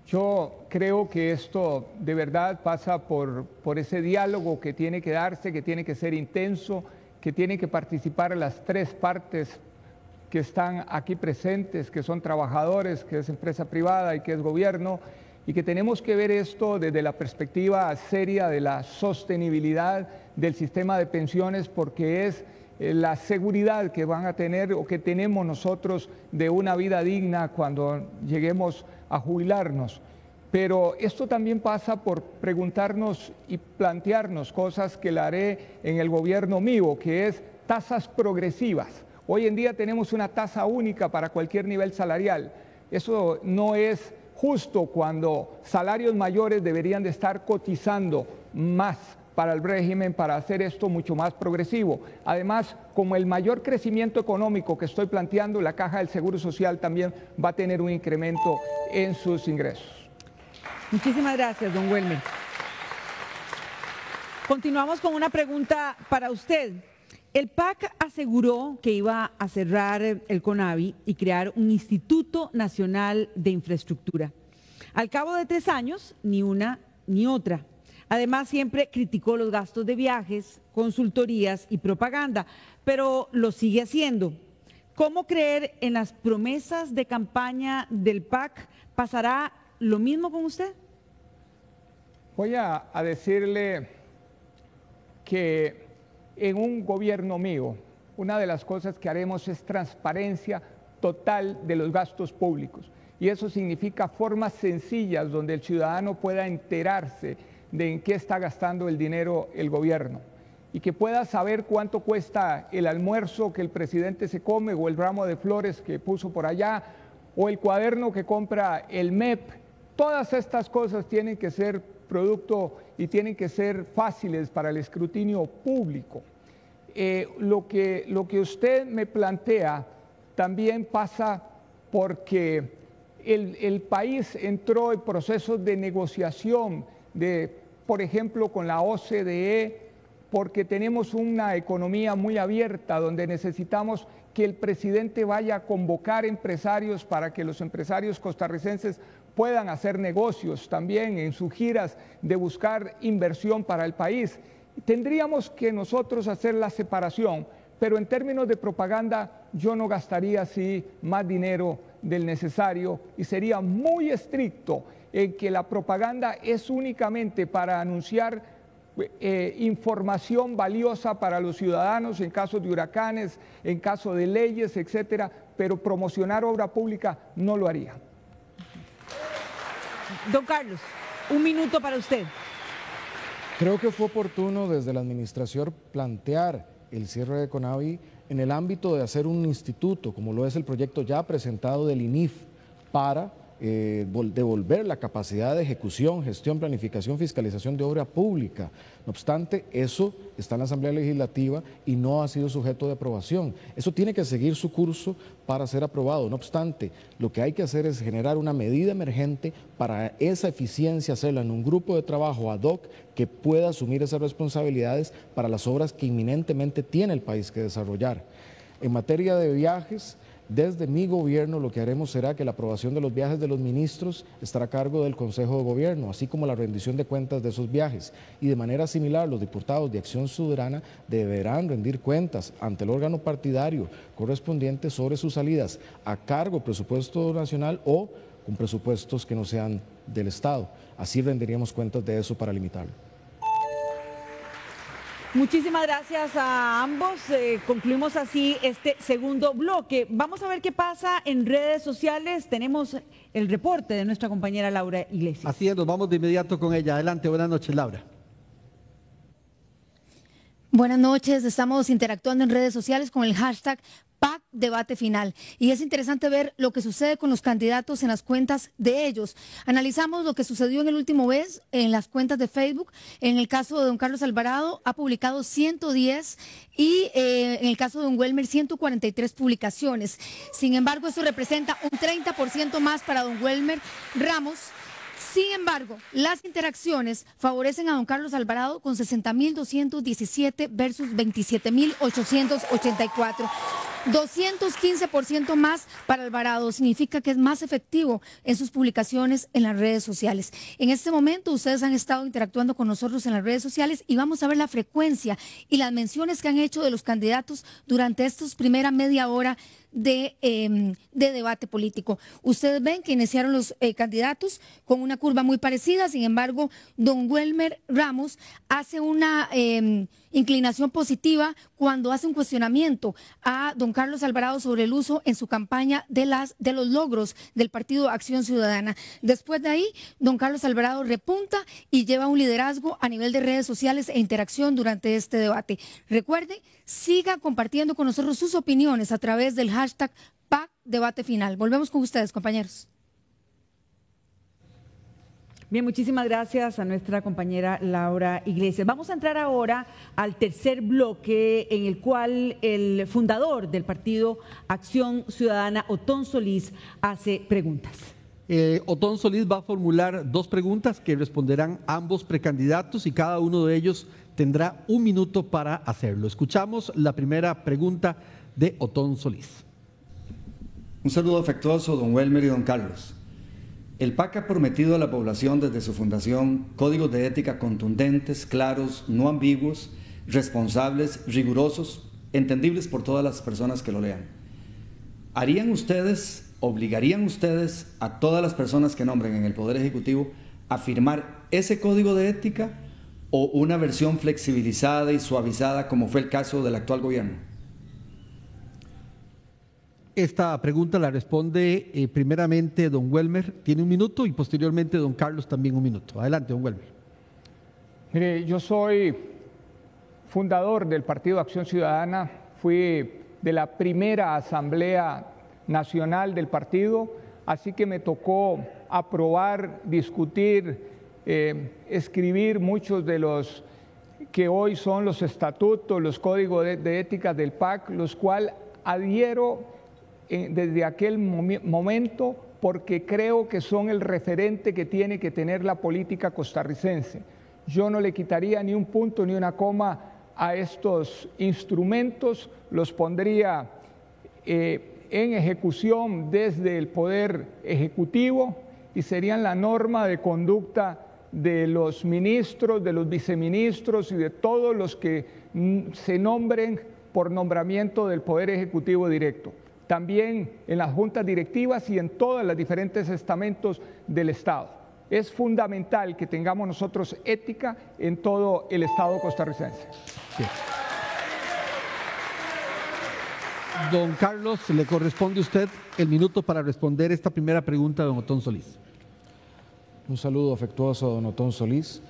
Yo creo que esto de verdad pasa por ese diálogo que tiene que darse, que tiene que ser intenso, que tienen que participar las tres partes que están aquí presentes, que son trabajadores, que es empresa privada y que es gobierno, y que tenemos que ver esto desde la perspectiva seria de la sostenibilidad del sistema de pensiones, porque es la seguridad que van a tener o que tenemos nosotros de una vida digna cuando lleguemos a jubilarnos. Pero esto también pasa por preguntarnos y plantearnos cosas que la haré en el gobierno mío, que es tasas progresivas. Hoy en día tenemos una tasa única para cualquier nivel salarial. Eso no es justo cuando salarios mayores deberían de estar cotizando más para el régimen para hacer esto mucho más progresivo. Además, como el mayor crecimiento económico que estoy planteando, la Caja del Seguro Social también va a tener un incremento en sus ingresos. Muchísimas gracias, don Welmer. Continuamos con una pregunta para usted. El PAC aseguró que iba a cerrar el CONAVI y crear un Instituto Nacional de Infraestructura. Al cabo de 3 años, ni una ni otra. Además, siempre criticó los gastos de viajes, consultorías y propaganda, pero lo sigue haciendo. ¿Cómo creer en las promesas de campaña del PAC? ¿Pasará lo mismo con usted? Voy a decirle que en un gobierno mío, una de las cosas que haremos es transparencia total de los gastos públicos. Y eso significa formas sencillas donde el ciudadano pueda enterarse de en qué está gastando el dinero el gobierno y que pueda saber cuánto cuesta el almuerzo que el presidente se come o el ramo de flores que puso por allá o el cuaderno que compra el MEP. Todas estas cosas tienen que ser producto y tienen que ser fáciles para el escrutinio público. Lo que usted me plantea también pasa porque el país entró en procesos de negociación, por ejemplo, con la OCDE, porque tenemos una economía muy abierta donde necesitamos que el presidente vaya a convocar empresarios para que los empresarios costarricenses puedan hacer negocios también en sus giras de buscar inversión para el país. Tendríamos que nosotros hacer la separación, pero en términos de propaganda yo no gastaría así más dinero del necesario y sería muy estricto en que la propaganda es únicamente para anunciar información valiosa para los ciudadanos en caso de huracanes, en caso de leyes, etcétera, pero promocionar obra pública no lo haría. Don Carlos, un minuto para usted. Creo que fue oportuno desde la administración plantear el cierre de Conavi en el ámbito de hacer un instituto, como lo es el proyecto ya presentado del INIF, para devolver la capacidad de ejecución, gestión, planificación, fiscalización de obra pública. No obstante, eso está en la Asamblea Legislativa y no ha sido sujeto de aprobación. Eso tiene que seguir su curso para ser aprobado. No obstante, lo que hay que hacer es generar una medida emergente para esa eficiencia, hacerla en un grupo de trabajo ad hoc que pueda asumir esas responsabilidades para las obras que inminentemente tiene el país que desarrollar. En materia de viajes, desde mi gobierno lo que haremos será que la aprobación de los viajes de los ministros estará a cargo del Consejo de Gobierno, así como la rendición de cuentas de esos viajes. Y de manera similar, los diputados de Acción Ciudadana deberán rendir cuentas ante el órgano partidario correspondiente sobre sus salidas a cargo del presupuesto nacional o con presupuestos que no sean del Estado. Así rendiríamos cuentas de eso para limitarlo. Muchísimas gracias a ambos. Concluimos así este segundo bloque. Vamos a ver qué pasa en redes sociales. Tenemos el reporte de nuestra compañera Laura Iglesias. Así es, nos vamos de inmediato con ella. Adelante, buenas noches, Laura. Buenas noches, estamos interactuando en redes sociales con el hashtag PAC Debate Final. Y es interesante ver lo que sucede con los candidatos en las cuentas de ellos. Analizamos lo que sucedió en el último mes en las cuentas de Facebook. En el caso de don Carlos Alvarado ha publicado 110 y en el caso de don Welmer 143 publicaciones. Sin embargo, eso representa un 30% más para don Welmer Ramos. Sin embargo, las interacciones favorecen a don Carlos Alvarado con 60.217 versus 27.884. 215% más para Alvarado, significa que es más efectivo en sus publicaciones en las redes sociales. En este momento ustedes han estado interactuando con nosotros en las redes sociales y vamos a ver la frecuencia y las menciones que han hecho de los candidatos durante esta primera media hora de debate político. Ustedes ven que iniciaron los candidatos con una curva muy parecida, sin embargo, don Welmer Ramos hace una inclinación positiva cuando hace un cuestionamiento a don Carlos Alvarado sobre el uso en su campaña de los logros del Partido Acción Ciudadana. Después de ahí, don Carlos Alvarado repunta y lleva un liderazgo a nivel de redes sociales e interacción durante este debate. Recuerde, siga compartiendo con nosotros sus opiniones a través del hashtag PAC Debate Final. Volvemos con ustedes, compañeros. Bien, muchísimas gracias a nuestra compañera Laura Iglesias. Vamos a entrar ahora al tercer bloque en el cual el fundador del Partido Acción Ciudadana, Otón Solís, hace preguntas. Otón Solís va a formular dos preguntas que responderán ambos precandidatos y cada uno de ellos tendrá un minuto para hacerlo. Escuchamos la primera pregunta de Otón Solís. Un saludo afectuoso, don Welmer y don Carlos. El PAC ha prometido a la población desde su fundación códigos de ética contundentes, claros, no ambiguos, responsables, rigurosos, entendibles por todas las personas que lo lean. ¿Obligarían ustedes a todas las personas que nombren en el Poder Ejecutivo a firmar ese código de ética o una versión flexibilizada y suavizada como fue el caso del actual gobierno? Esta pregunta la responde primeramente don Welmer, tiene un minuto, y posteriormente don Carlos también un minuto. Adelante, don Welmer. Mire, yo soy fundador del Partido Acción Ciudadana, fui de la primera Asamblea Nacional del partido, así que me tocó aprobar, discutir, escribir muchos de los que hoy son los estatutos, los códigos de ética del PAC, los cuales adhiero desde aquel momento porque creo que son el referente que tiene que tener la política costarricense. Yo no le quitaría ni un punto ni una coma a estos instrumentos, los pondría en ejecución desde el Poder Ejecutivo y serían la norma de conducta de los ministros, de los viceministros y de todos los que se nombren por nombramiento del Poder Ejecutivo directo. También en las juntas directivas y en todos los diferentes estamentos del Estado. Es fundamental que tengamos nosotros ética en todo el Estado costarricense. Sí. Don Carlos, le corresponde a usted el minuto para responder esta primera pregunta de don Otón Solís. Un saludo afectuoso a don Otón Solís.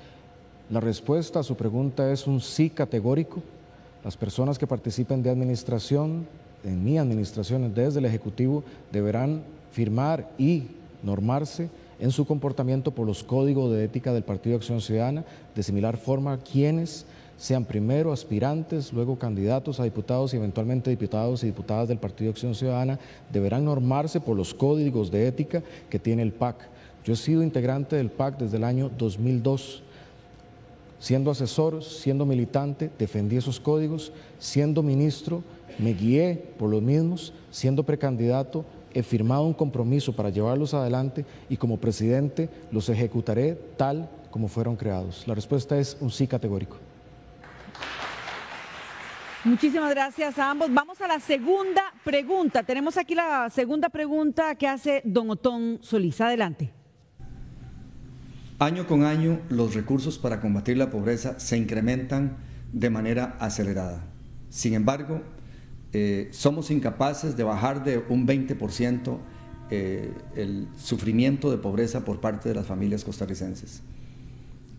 La respuesta a su pregunta es un sí categórico. Las personas que participen de administración, en mi administración, desde el Ejecutivo, deberán firmar y normarse en su comportamiento por los códigos de ética del Partido Acción Ciudadana, de similar forma quienes sean primero aspirantes, luego candidatos a diputados y eventualmente diputados y diputadas del Partido Acción Ciudadana, deberán normarse por los códigos de ética que tiene el PAC. Yo he sido integrante del PAC desde el año 2002. Siendo asesor, siendo militante, defendí esos códigos. Siendo ministro, me guié por los mismos. Siendo precandidato, he firmado un compromiso para llevarlos adelante y como presidente los ejecutaré tal como fueron creados. La respuesta es un sí categórico. Muchísimas gracias a ambos. Vamos a la segunda pregunta. Tenemos aquí la segunda pregunta que hace don Otón Solís. Adelante. Año con año, los recursos para combatir la pobreza se incrementan de manera acelerada. Sin embargo, somos incapaces de bajar de un 20% el sufrimiento de pobreza por parte de las familias costarricenses.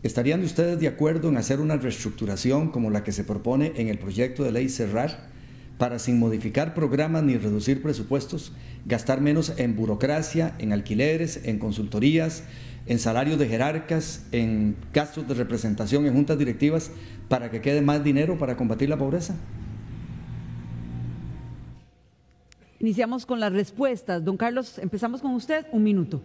¿Estarían ustedes de acuerdo en hacer una reestructuración como la que se propone en el proyecto de ley Serrar, para sin modificar programas ni reducir presupuestos, gastar menos en burocracia, en alquileres, en consultorías, en salarios de jerarcas, en gastos de representación en juntas directivas, para que quede más dinero para combatir la pobreza? Iniciamos con las respuestas. Don Carlos, empezamos con usted, un minuto.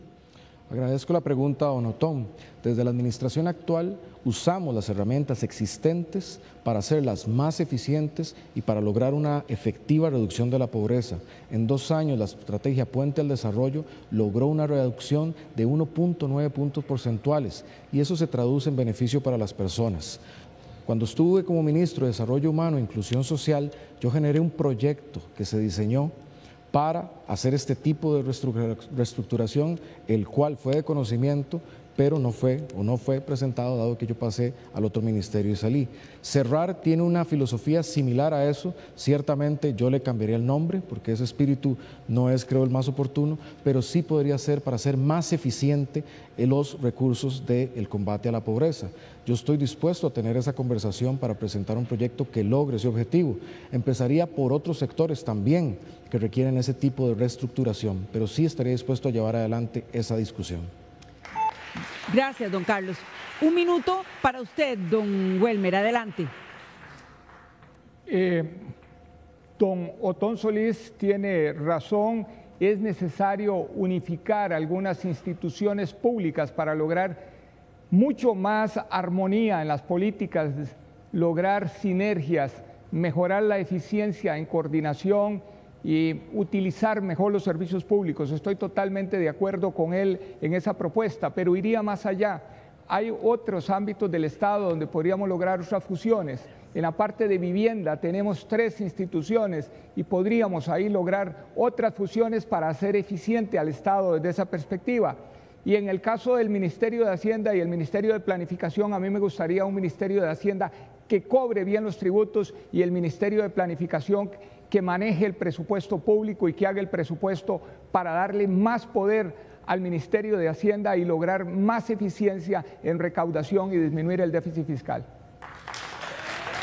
Agradezco la pregunta a don Otón. Desde la administración actual usamos las herramientas existentes para hacerlas más eficientes y para lograr una efectiva reducción de la pobreza. En 2 años la estrategia Puente al Desarrollo logró una reducción de 1.9 puntos porcentuales y eso se traduce en beneficio para las personas. Cuando estuve como ministro de Desarrollo Humano e Inclusión Social, yo generé un proyecto que se diseñó para hacer este tipo de reestructuración, el cual fue de conocimiento, pero no fue presentado dado que yo pasé al otro ministerio y salí. Serrar tiene una filosofía similar a eso. Ciertamente yo le cambiaría el nombre porque ese espíritu no es, creo, el más oportuno, pero sí podría ser para hacer más eficiente los recursos del combate a la pobreza. Yo estoy dispuesto a tener esa conversación para presentar un proyecto que logre ese objetivo. Empezaría por otros sectores también que requieren ese tipo de reestructuración, pero sí estaría dispuesto a llevar adelante esa discusión. Gracias, don Carlos. Un minuto para usted, don Welmer, adelante. Don Otón Solís tiene razón, es necesario unificar algunas instituciones públicas para lograr mucho más armonía en las políticas, lograr sinergias, mejorar la eficiencia en coordinación y utilizar mejor los servicios públicos. Estoy totalmente de acuerdo con él en esa propuesta, pero iría más allá. Hay otros ámbitos del Estado donde podríamos lograr otras fusiones. En la parte de vivienda tenemos 3 instituciones y podríamos ahí lograr otras fusiones para hacer eficiente al Estado desde esa perspectiva. Y en el caso del Ministerio de Hacienda y el Ministerio de Planificación, a mí me gustaría un Ministerio de Hacienda que cobre bien los tributos y el Ministerio de Planificación que maneje el presupuesto público y que haga el presupuesto para darle más poder al Ministerio de Hacienda y lograr más eficiencia en recaudación y disminuir el déficit fiscal.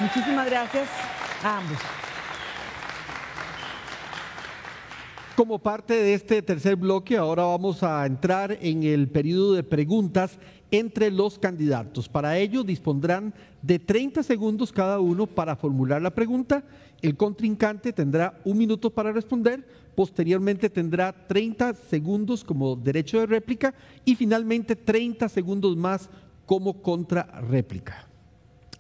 Muchísimas gracias a ambos. Como parte de este tercer bloque, ahora vamos a entrar en el periodo de preguntas entre los candidatos. Para ello dispondrán de 30 segundos cada uno para formular la pregunta. El contrincante tendrá 1 minuto para responder, posteriormente tendrá 30 segundos como derecho de réplica y finalmente 30 segundos más como contrarréplica.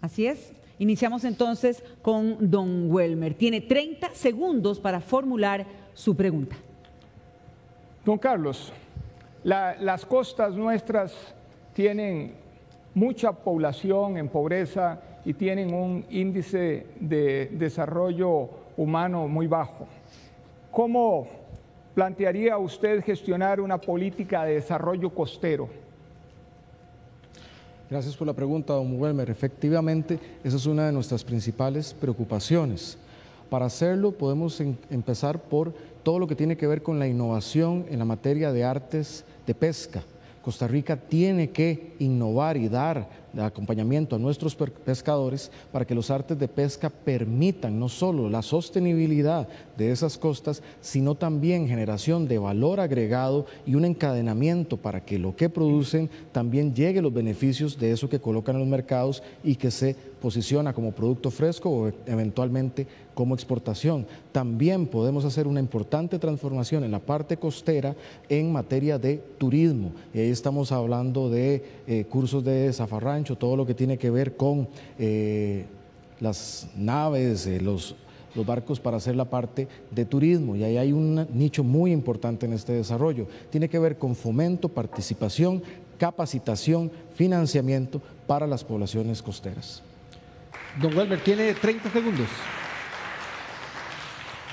Así es. Iniciamos entonces con don Welmer. Tiene 30 segundos para formular su pregunta. Don Carlos, las costas nuestras tienen mucha población en pobreza y tienen un índice de desarrollo humano muy bajo. ¿Cómo plantearía usted gestionar una política de desarrollo costero? Gracias por la pregunta, don Welmer. Efectivamente, esa es una de nuestras principales preocupaciones. Para hacerlo podemos empezar por todo lo que tiene que ver con la innovación en la materia de artes de pesca. Costa Rica tiene que innovar y dar acompañamiento a nuestros pescadores para que los artes de pesca permitan no solo la sostenibilidad de esas costas, sino también generación de valor agregado y un encadenamiento para que lo que producen también llegue a los beneficios de eso que colocan en los mercados y que se posiciona como producto fresco o eventualmente como exportación. También podemos hacer una importante transformación en la parte costera en materia de turismo. Y ahí estamos hablando de cursos de zafarrancho, todo lo que tiene que ver con las naves, los barcos para hacer la parte de turismo. Y ahí hay un nicho muy importante en este desarrollo. Tiene que ver con fomento, participación, capacitación, financiamiento para las poblaciones costeras. Don Welmer, tiene 30 segundos.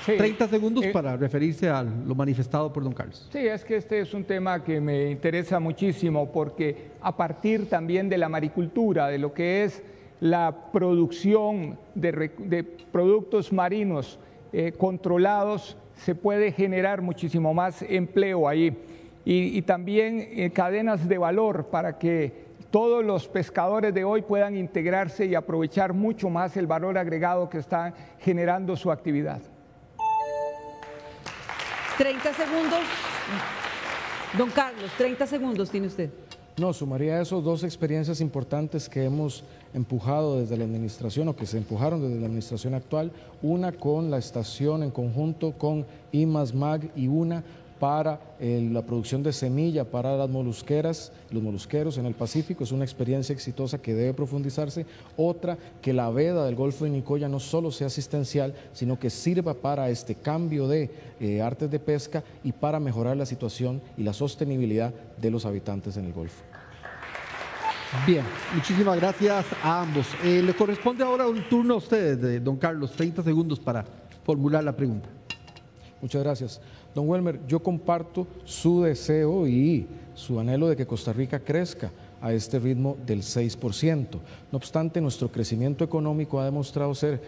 Sí, 30 segundos para referirse a lo manifestado por don Carlos. Sí, es que este es un tema que me interesa muchísimo porque a partir también de la maricultura, de lo que es la producción de productos marinos controlados, se puede generar muchísimo más empleo ahí y también cadenas de valor para que todos los pescadores de hoy puedan integrarse y aprovechar mucho más el valor agregado que está generando su actividad. 30 segundos. Don Carlos, 30 segundos tiene usted. No, sumaría a esos 2 experiencias importantes que hemos empujado desde la administración o que se empujaron desde la administración actual, una con la estación en conjunto con IMASMAG y una para la producción de semilla para las molusqueras, los molusqueros en el Pacífico. Es una experiencia exitosa que debe profundizarse. Otra, que la veda del Golfo de Nicoya no solo sea asistencial, sino que sirva para este cambio de artes de pesca y para mejorar la situación y la sostenibilidad de los habitantes en el Golfo. Bien, muchísimas gracias a ambos. Le corresponde ahora un turno a ustedes, don Carlos, 30 segundos para formular la pregunta. Muchas gracias. Don Welmer, yo comparto su deseo y su anhelo de que Costa Rica crezca a este ritmo del 6%. No obstante, nuestro crecimiento económico ha demostrado ser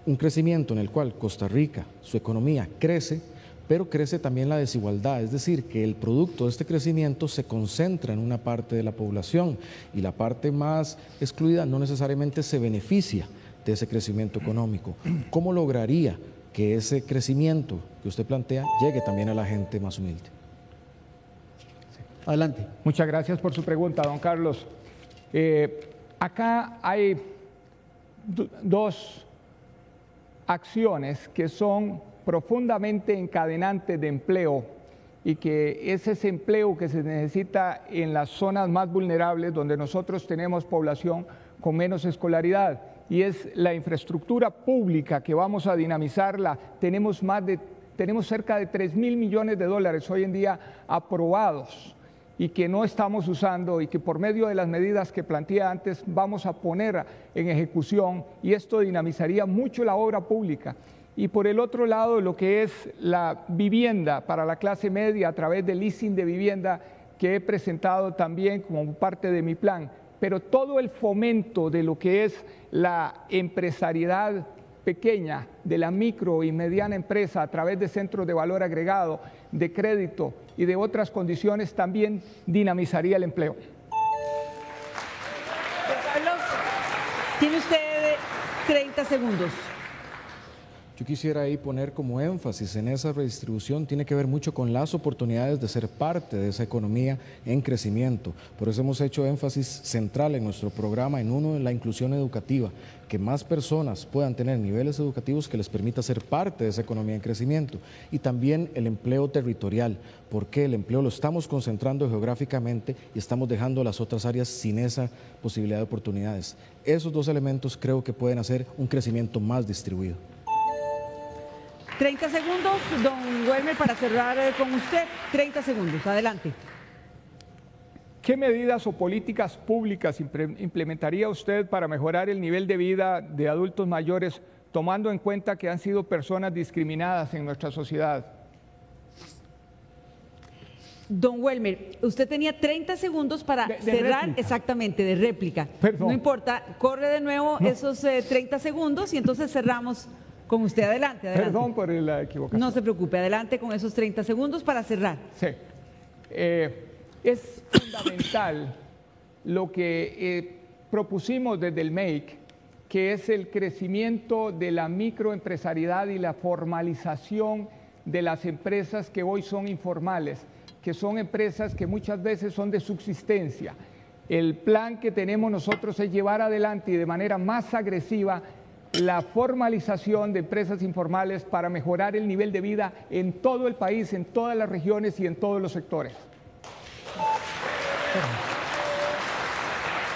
un crecimiento en el cual Costa Rica, su economía crece, pero crece también la desigualdad, es decir, que el producto de este crecimiento se concentra en una parte de la población y la parte más excluida no necesariamente se beneficia de ese crecimiento económico. ¿Cómo lograría que ese crecimiento que usted plantea llegue también a la gente más humilde? Adelante. Muchas gracias por su pregunta, don Carlos. Acá hay 2 acciones que son profundamente encadenantes de empleo y que es ese empleo que se necesita en las zonas más vulnerables donde nosotros tenemos población con menos escolaridad. Y es la infraestructura pública que vamos a dinamizarla. Tenemos cerca de 3.000 millones de dólares hoy en día aprobados y que no estamos usando y que por medio de las medidas que planteé antes vamos a poner en ejecución, y esto dinamizaría mucho la obra pública. Y por el otro lado, lo que es la vivienda para la clase media a través del leasing de vivienda que he presentado también como parte de mi plan. Pero todo el fomento de lo que es la empresariedad pequeña, de la micro y mediana empresa a través de centros de valor agregado, de crédito y de otras condiciones también dinamizaría el empleo. Carlos, tiene usted 30 segundos. Yo quisiera ahí poner como énfasis en esa redistribución, tiene que ver mucho con las oportunidades de ser parte de esa economía en crecimiento. Por eso hemos hecho énfasis central en nuestro programa en uno, en la inclusión educativa, que más personas puedan tener niveles educativos que les permita ser parte de esa economía en crecimiento. Y también el empleo territorial, porque el empleo lo estamos concentrando geográficamente y estamos dejando las otras áreas sin esa posibilidad de oportunidades. Esos dos elementos creo que pueden hacer un crecimiento más distribuido. 30 segundos, don Welmer, para cerrar con usted. 30 segundos, adelante. ¿Qué medidas o políticas públicas implementaría usted para mejorar el nivel de vida de adultos mayores, tomando en cuenta que han sido personas discriminadas en nuestra sociedad? Don Welmer, usted tenía 30 segundos para cerrar, réplica. Exactamente, de réplica. Perdón. No importa, corre de nuevo esos 30 segundos y entonces cerramos con usted. Adelante, adelante. Perdón por la equivocación. No se preocupe, adelante con esos 30 segundos para cerrar. Sí. Es fundamental lo que propusimos desde el MEIC, que es el crecimiento de la microempresariedad y la formalización de las empresas que hoy son informales, que son empresas que muchas veces son de subsistencia. El plan que tenemos nosotros es llevar adelante y de manera más agresiva la formalización de empresas informales para mejorar el nivel de vida en todo el país, en todas las regiones y en todos los sectores.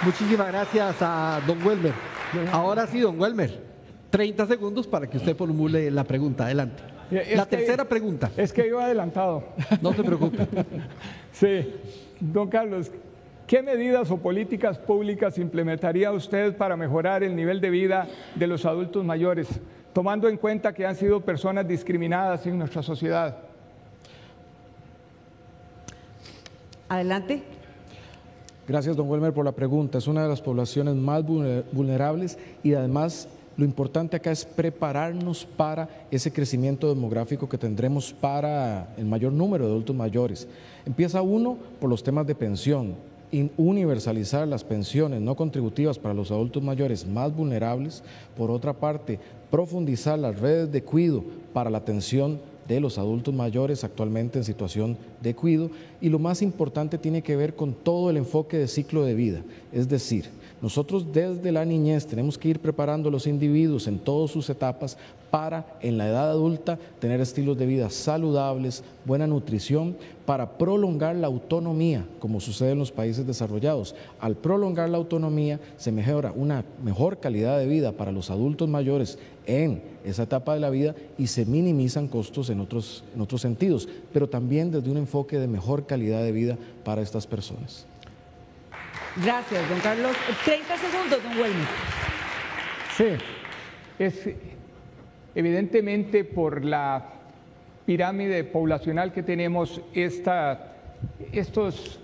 Muchísimas gracias a don Welmer. Ahora sí, don Welmer, 30 segundos para que usted formule la pregunta. Adelante. La tercera pregunta. Es que iba adelantado. No se preocupe. Sí, don Carlos, ¿qué medidas o políticas públicas implementaría usted para mejorar el nivel de vida de los adultos mayores, tomando en cuenta que han sido personas discriminadas en nuestra sociedad? Adelante. Gracias, don Welmer, por la pregunta. Es una de las poblaciones más vulnerables y además lo importante acá es prepararnos para ese crecimiento demográfico que tendremos para el mayor número de adultos mayores. Empieza uno por los temas de pensión, universalizar las pensiones no contributivas para los adultos mayores más vulnerables. Por otra parte, profundizar las redes de cuidado para la atención de los adultos mayores actualmente en situación de cuidado, y lo más importante tiene que ver con todo el enfoque de ciclo de vida, es decir, nosotros desde la niñez tenemos que ir preparando a los individuos en todas sus etapas para en la edad adulta tener estilos de vida saludables, buena nutrición, para prolongar la autonomía, como sucede en los países desarrollados. Al prolongar la autonomía se mejora una mejor calidad de vida para los adultos mayores en esa etapa de la vida y se minimizan costos en otros sentidos, pero también desde un enfoque de mejor calidad de vida para estas personas. Gracias, don Carlos. 30 segundos, don Welmer. Sí, es evidentemente por la pirámide poblacional que tenemos, estos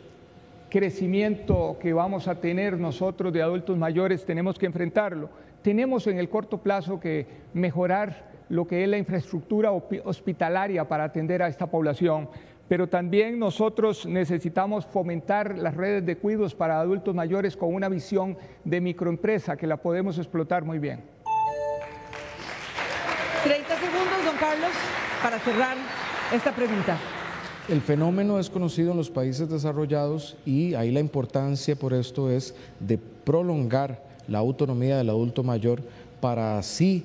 crecimiento que vamos a tener nosotros de adultos mayores, tenemos que enfrentarlo. Tenemos en el corto plazo que mejorar lo que es la infraestructura hospitalaria para atender a esta población, pero también nosotros necesitamos fomentar las redes de cuidados para adultos mayores con una visión de microempresa que la podemos explotar muy bien. 30 segundos, don Carlos, para cerrar esta pregunta. El fenómeno es conocido en los países desarrollados y ahí la importancia por esto es de prolongar la autonomía del adulto mayor para así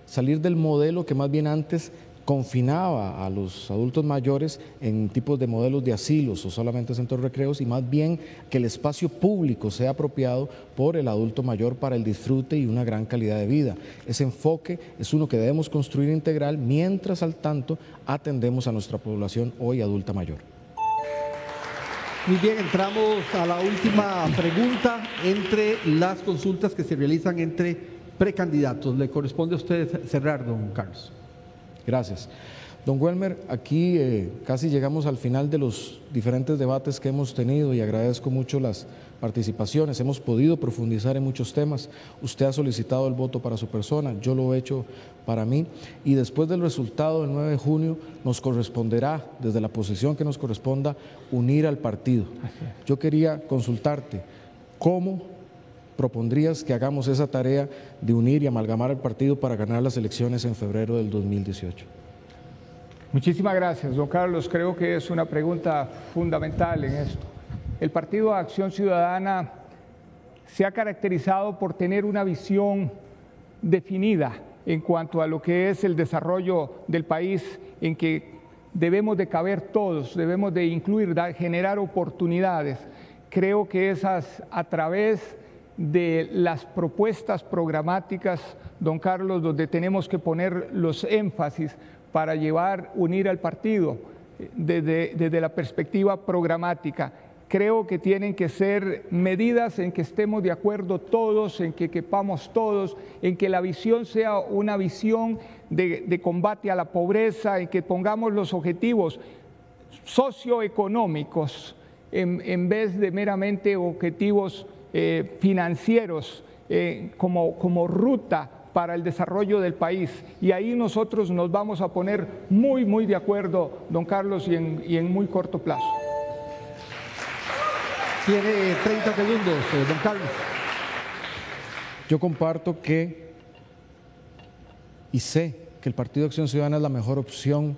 salir del modelo que más bien antes confinaba a los adultos mayores en tipos de modelos de asilos o solamente centros recreos, y más bien que el espacio público sea apropiado por el adulto mayor para el disfrute y una gran calidad de vida. Ese enfoque es uno que debemos construir integral mientras al tanto atendemos a nuestra población hoy adulta mayor. Muy bien, entramos a la última pregunta entre las consultas que se realizan entre precandidatos. Le corresponde a usted cerrar, don Carlos. Gracias. Don Welmer, aquí casi llegamos al final de los diferentes debates que hemos tenido y agradezco mucho las participaciones. Hemos podido profundizar en muchos temas. Usted ha solicitado el voto para su persona, yo lo he hecho para mí, y después del resultado del 9 de junio nos corresponderá, desde la posición que nos corresponda, unir al partido. Yo quería consultarte cómo propondrías que hagamos esa tarea de unir y amalgamar el partido para ganar las elecciones en febrero del 2018. Muchísimas gracias, don Carlos. Creo que es una pregunta fundamental en esto. El Partido Acción Ciudadana se ha caracterizado por tener una visión definida en cuanto a lo que es el desarrollo del país, en que debemos de caber todos, debemos de incluir, generar oportunidades. Creo que esas a través de las propuestas programáticas, don Carlos, donde tenemos que poner los énfasis para unir al partido desde la perspectiva programática. Creo que tienen que ser medidas en que estemos de acuerdo todos, en que quepamos todos, en que la visión sea una visión de combate a la pobreza, en que pongamos los objetivos socioeconómicos en vez de meramente objetivos financieros como ruta para el desarrollo del país. Y ahí nosotros nos vamos a poner muy de acuerdo, don Carlos, y en muy corto plazo. Tiene 30 segundos, don Carlos. Yo comparto y sé que el Partido Acción Ciudadana es la mejor opción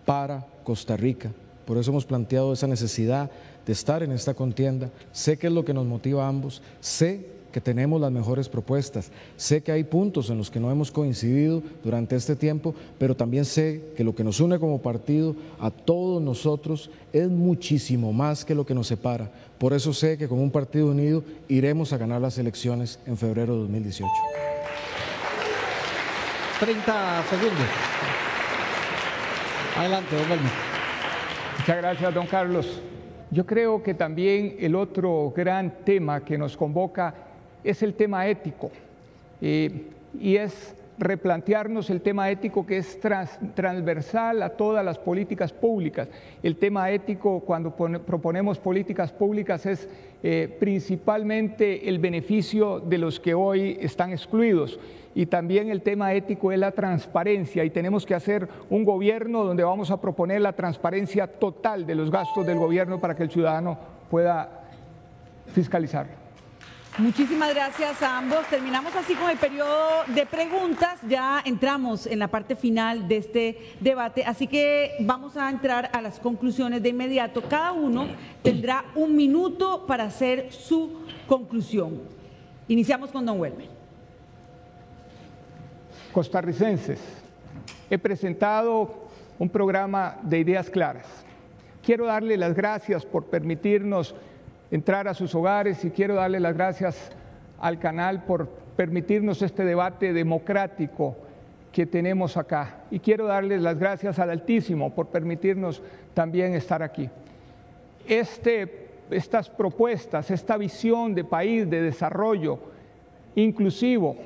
para Costa Rica. Por eso hemos planteado esa necesidad de estar en esta contienda. Sé que es lo que nos motiva a ambos, sé que tenemos las mejores propuestas, sé que hay puntos en los que no hemos coincidido durante este tiempo, pero también sé que lo que nos une como partido a todos nosotros es muchísimo más que lo que nos separa. Por eso sé que como un partido unido iremos a ganar las elecciones en febrero de 2018. 30 segundos. Adelante, don Elmer. Muchas gracias, don Carlos. Yo creo que también el otro gran tema que nos convoca es el tema ético, y es replantearnos el tema ético que es transversal a todas las políticas públicas. El tema ético, cuando proponemos políticas públicas, es principalmente el beneficio de los que hoy están excluidos. Y también el tema ético es la transparencia, y tenemos que hacer un gobierno donde vamos a proponer la transparencia total de los gastos del gobierno para que el ciudadano pueda fiscalizarlo. Muchísimas gracias a ambos. Terminamos así con el periodo de preguntas. Ya entramos en la parte final de este debate, así que vamos a entrar a las conclusiones de inmediato. Cada uno tendrá 1 minuto para hacer su conclusión. Iniciamos con don Welmer. Costarricenses, he presentado un programa de ideas claras. Quiero darle las gracias por permitirnos entrar a sus hogares, y quiero darle las gracias al canal por permitirnos este debate democrático que tenemos acá. Y quiero darles las gracias al Altísimo por permitirnos también estar aquí. Estas propuestas, esta visión de país, de desarrollo inclusivo,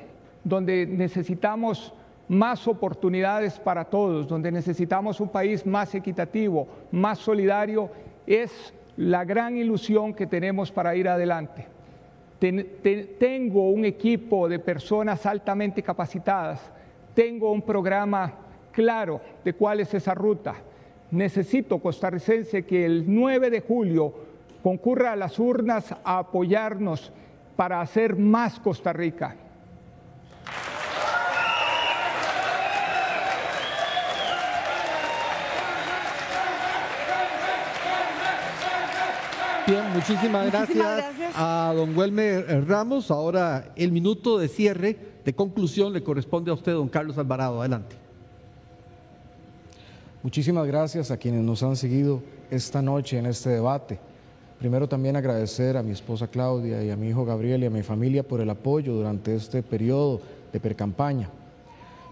donde necesitamos más oportunidades para todos, donde necesitamos un país más equitativo, más solidario, es la gran ilusión que tenemos para ir adelante. Tengo un equipo de personas altamente capacitadas, tengo un programa claro de cuál es esa ruta. Necesito, costarricense, que el 9 de julio concurra a las urnas a apoyarnos para hacer más Costa Rica. Bien, muchísimas gracias a don Welmer Ramos. Ahora el minuto de cierre, de conclusión, le corresponde a usted, don Carlos Alvarado. Adelante. Muchísimas gracias a quienes nos han seguido esta noche en este debate. Primero también agradecer a mi esposa Claudia y a mi hijo Gabriel y a mi familia por el apoyo durante este periodo de precampaña.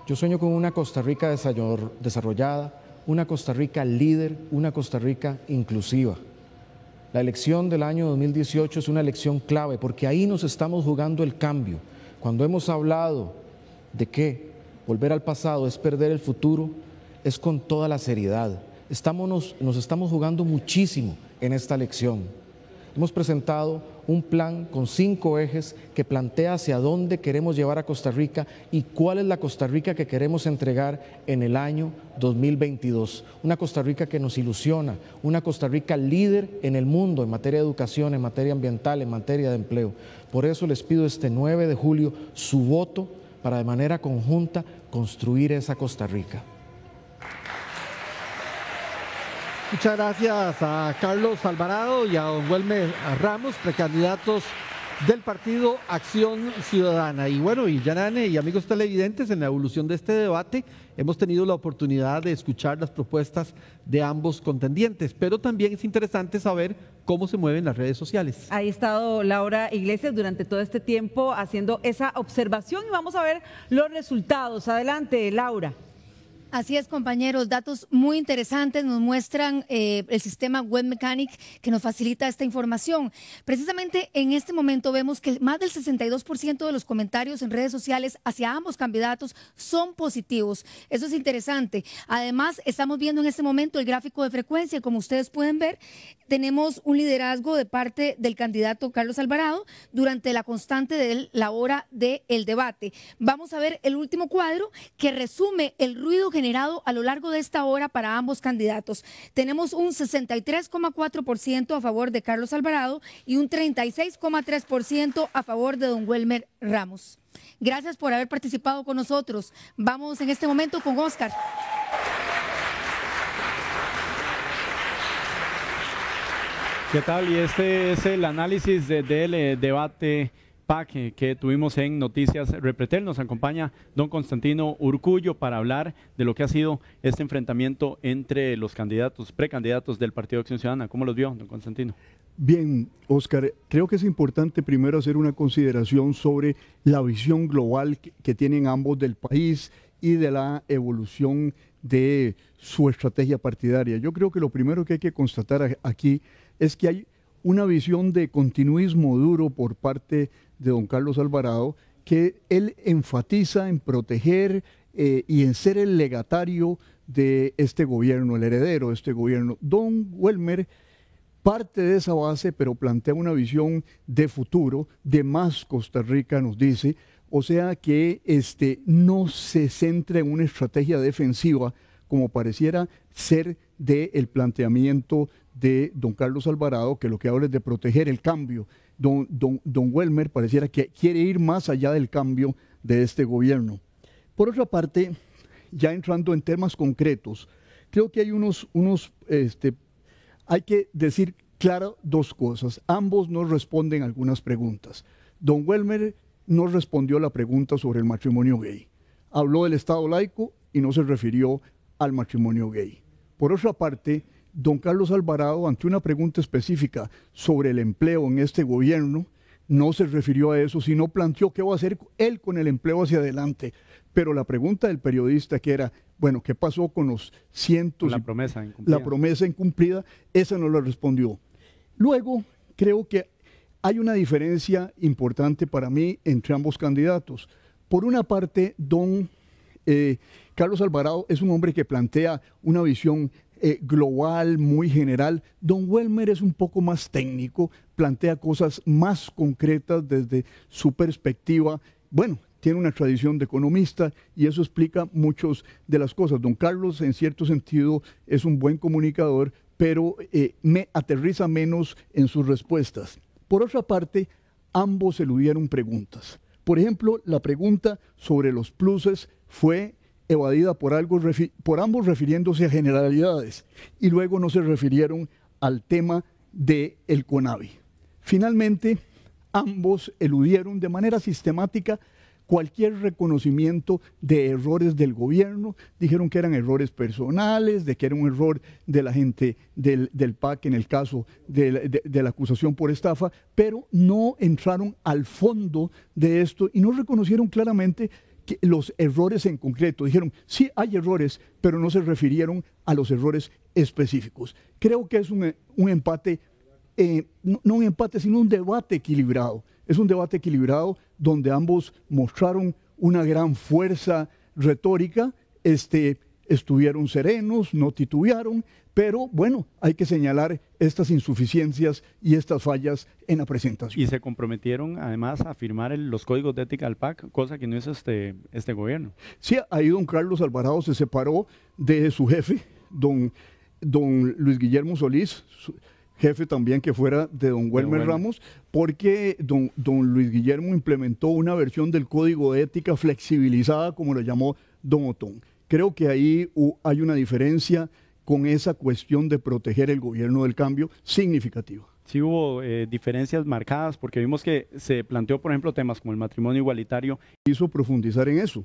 Yo sueño con una Costa Rica desarrollada, una Costa Rica líder, una Costa Rica inclusiva. La elección del año 2018 es una elección clave porque ahí nos estamos jugando el cambio. Cuando hemos hablado de que volver al pasado es perder el futuro, es con toda la seriedad. Nos estamos jugando muchísimo en esta elección. Hemos presentado un plan con 5 ejes que plantea hacia dónde queremos llevar a Costa Rica y cuál es la Costa Rica que queremos entregar en el año 2022. Una Costa Rica que nos ilusiona, una Costa Rica líder en el mundo en materia de educación, en materia ambiental, en materia de empleo. Por eso les pido este 9 de julio su voto para de manera conjunta construir esa Costa Rica. Muchas gracias a Carlos Alvarado y a don Welmer Ramos, precandidatos del partido Acción Ciudadana. Y bueno, y Yanane y amigos televidentes, en la evolución de este debate hemos tenido la oportunidad de escuchar las propuestas de ambos contendientes, pero también es interesante saber cómo se mueven las redes sociales. Ahí ha estado Laura Iglesias durante todo este tiempo haciendo esa observación y vamos a ver los resultados. Adelante, Laura. Así es, compañeros, datos muy interesantes nos muestran el sistema Web Mechanic que nos facilita esta información. Precisamente en este momento vemos que más del 62% de los comentarios en redes sociales hacia ambos candidatos son positivos. Eso es interesante. Además, estamos viendo en este momento el gráfico de frecuencia y como ustedes pueden ver, tenemos un liderazgo de parte del candidato Carlos Alvarado durante la constante de la hora del debate. Vamos a ver el último cuadro que resume el ruido generado a lo largo de esta hora para ambos candidatos. Tenemos un 63,4% a favor de Carlos Alvarado y un 36,3% a favor de don Welmer Ramos. Gracias por haber participado con nosotros. Vamos en este momento con Oscar. ¿Qué tal? Y este es el análisis del debate PAC que tuvimos en Noticias Repretel. Nos acompaña don Constantino Urcullo para hablar de lo que ha sido este enfrentamiento entre los precandidatos del Partido Acción Ciudadana. ¿Cómo los vio, don Constantino? Bien, Oscar, creo que es importante primero hacer una consideración sobre la visión global que tienen ambos del país y de la evolución de su estrategia partidaria. Yo creo que lo primero que hay que constatar aquí es que hay una visión de continuismo duro por parte de don Carlos Alvarado, que él enfatiza en proteger y en ser el legatario de este gobierno, el heredero de este gobierno. Don Welmer parte de esa base, pero plantea una visión de futuro, de más Costa Rica, nos dice, o sea que no se centra en una estrategia defensiva como pareciera ser del planteamiento de don Carlos Alvarado, que lo que habla es de proteger el cambio. Don Welmer pareciera que quiere ir más allá del cambio de este gobierno. Por otra parte, ya entrando en temas concretos, creo que hay hay que decir claro dos cosas. Ambos no responden algunas preguntas. Don Welmer no respondió la pregunta sobre el matrimonio gay. Habló del Estado laico y no se refirió al matrimonio gay. Por otra parte, don Carlos Alvarado, ante una pregunta específica sobre el empleo en este gobierno, no se refirió a eso, sino planteó qué va a hacer él con el empleo hacia adelante. Pero la pregunta del periodista que era, bueno, ¿qué pasó con los cientos? La promesa incumplida. La promesa incumplida, esa no la respondió. Luego, creo que hay una diferencia importante para mí entre ambos candidatos. Por una parte, don Carlos Alvarado es un hombre que plantea una visión global, muy general. Don Welmer es un poco más técnico, plantea cosas más concretas desde su perspectiva. Bueno, tiene una tradición de economista y eso explica muchas de las cosas. Don Carlos, en cierto sentido, es un buen comunicador, pero me aterriza menos en sus respuestas. Por otra parte, ambos eludieron preguntas. Por ejemplo, la pregunta sobre los pluses fue evadida por ambos refiriéndose a generalidades y luego no se refirieron al tema del CONAVI. Finalmente, ambos eludieron de manera sistemática cualquier reconocimiento de errores del gobierno. Dijeron que eran errores personales, de que era un error de la gente del PAC en el caso de la acusación por estafa, pero no entraron al fondo de esto y no reconocieron claramente los errores en concreto. Dijeron, sí hay errores, pero no se refirieron a los errores específicos. Creo que es un empate, no un empate, sino un debate equilibrado. Es un debate equilibrado donde ambos mostraron una gran fuerza retórica. estuvieron serenos, no titubearon, pero bueno, hay que señalar estas insuficiencias y estas fallas en la presentación. Y se comprometieron además a firmar los códigos de ética del PAC, cosa que no hizo este gobierno. Sí, ahí don Carlos Alvarado se separó de su jefe, don Luis Guillermo Solís, jefe también que fuera de don Welmer Ramos, porque don Luis Guillermo implementó una versión del código de ética flexibilizada, como lo llamó don Otón. Creo que ahí hay una diferencia con esa cuestión de proteger el gobierno del cambio significativa. Sí hubo diferencias marcadas, porque vimos que se planteó, por ejemplo, temas como el matrimonio igualitario. Quiso profundizar en eso.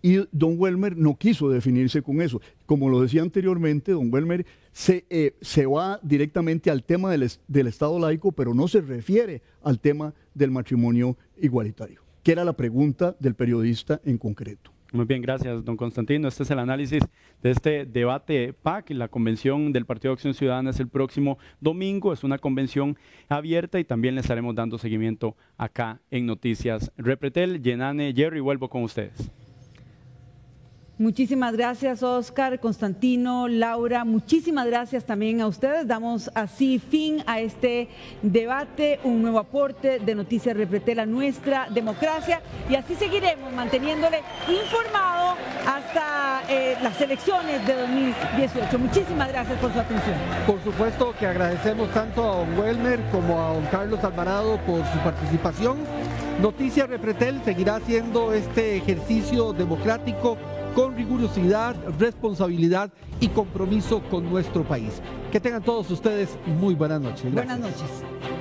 Y don Welmer no quiso definirse con eso. Como lo decía anteriormente, don Welmer se va directamente al tema del Estado laico, pero no se refiere al tema del matrimonio igualitario, que era la pregunta del periodista en concreto. Muy bien, gracias, don Constantino. Este es el análisis de este debate PAC. La convención del Partido de Acción Ciudadana es el próximo domingo. Es una convención abierta y también le estaremos dando seguimiento acá en Noticias Repretel. Yenane, Jerry, vuelvo con ustedes. Muchísimas gracias, Oscar, Constantino, Laura, muchísimas gracias también a ustedes. Damos así fin a este debate, un nuevo aporte de Noticias Repretel a nuestra democracia, y así seguiremos manteniéndole informado hasta las elecciones de 2018. Muchísimas gracias por su atención. Por supuesto que agradecemos tanto a don Welmer como a don Carlos Alvarado por su participación. Noticias Repretel seguirá haciendo este ejercicio democrático con rigurosidad, responsabilidad y compromiso con nuestro país. Que tengan todos ustedes muy buenas noches. Gracias. Buenas noches.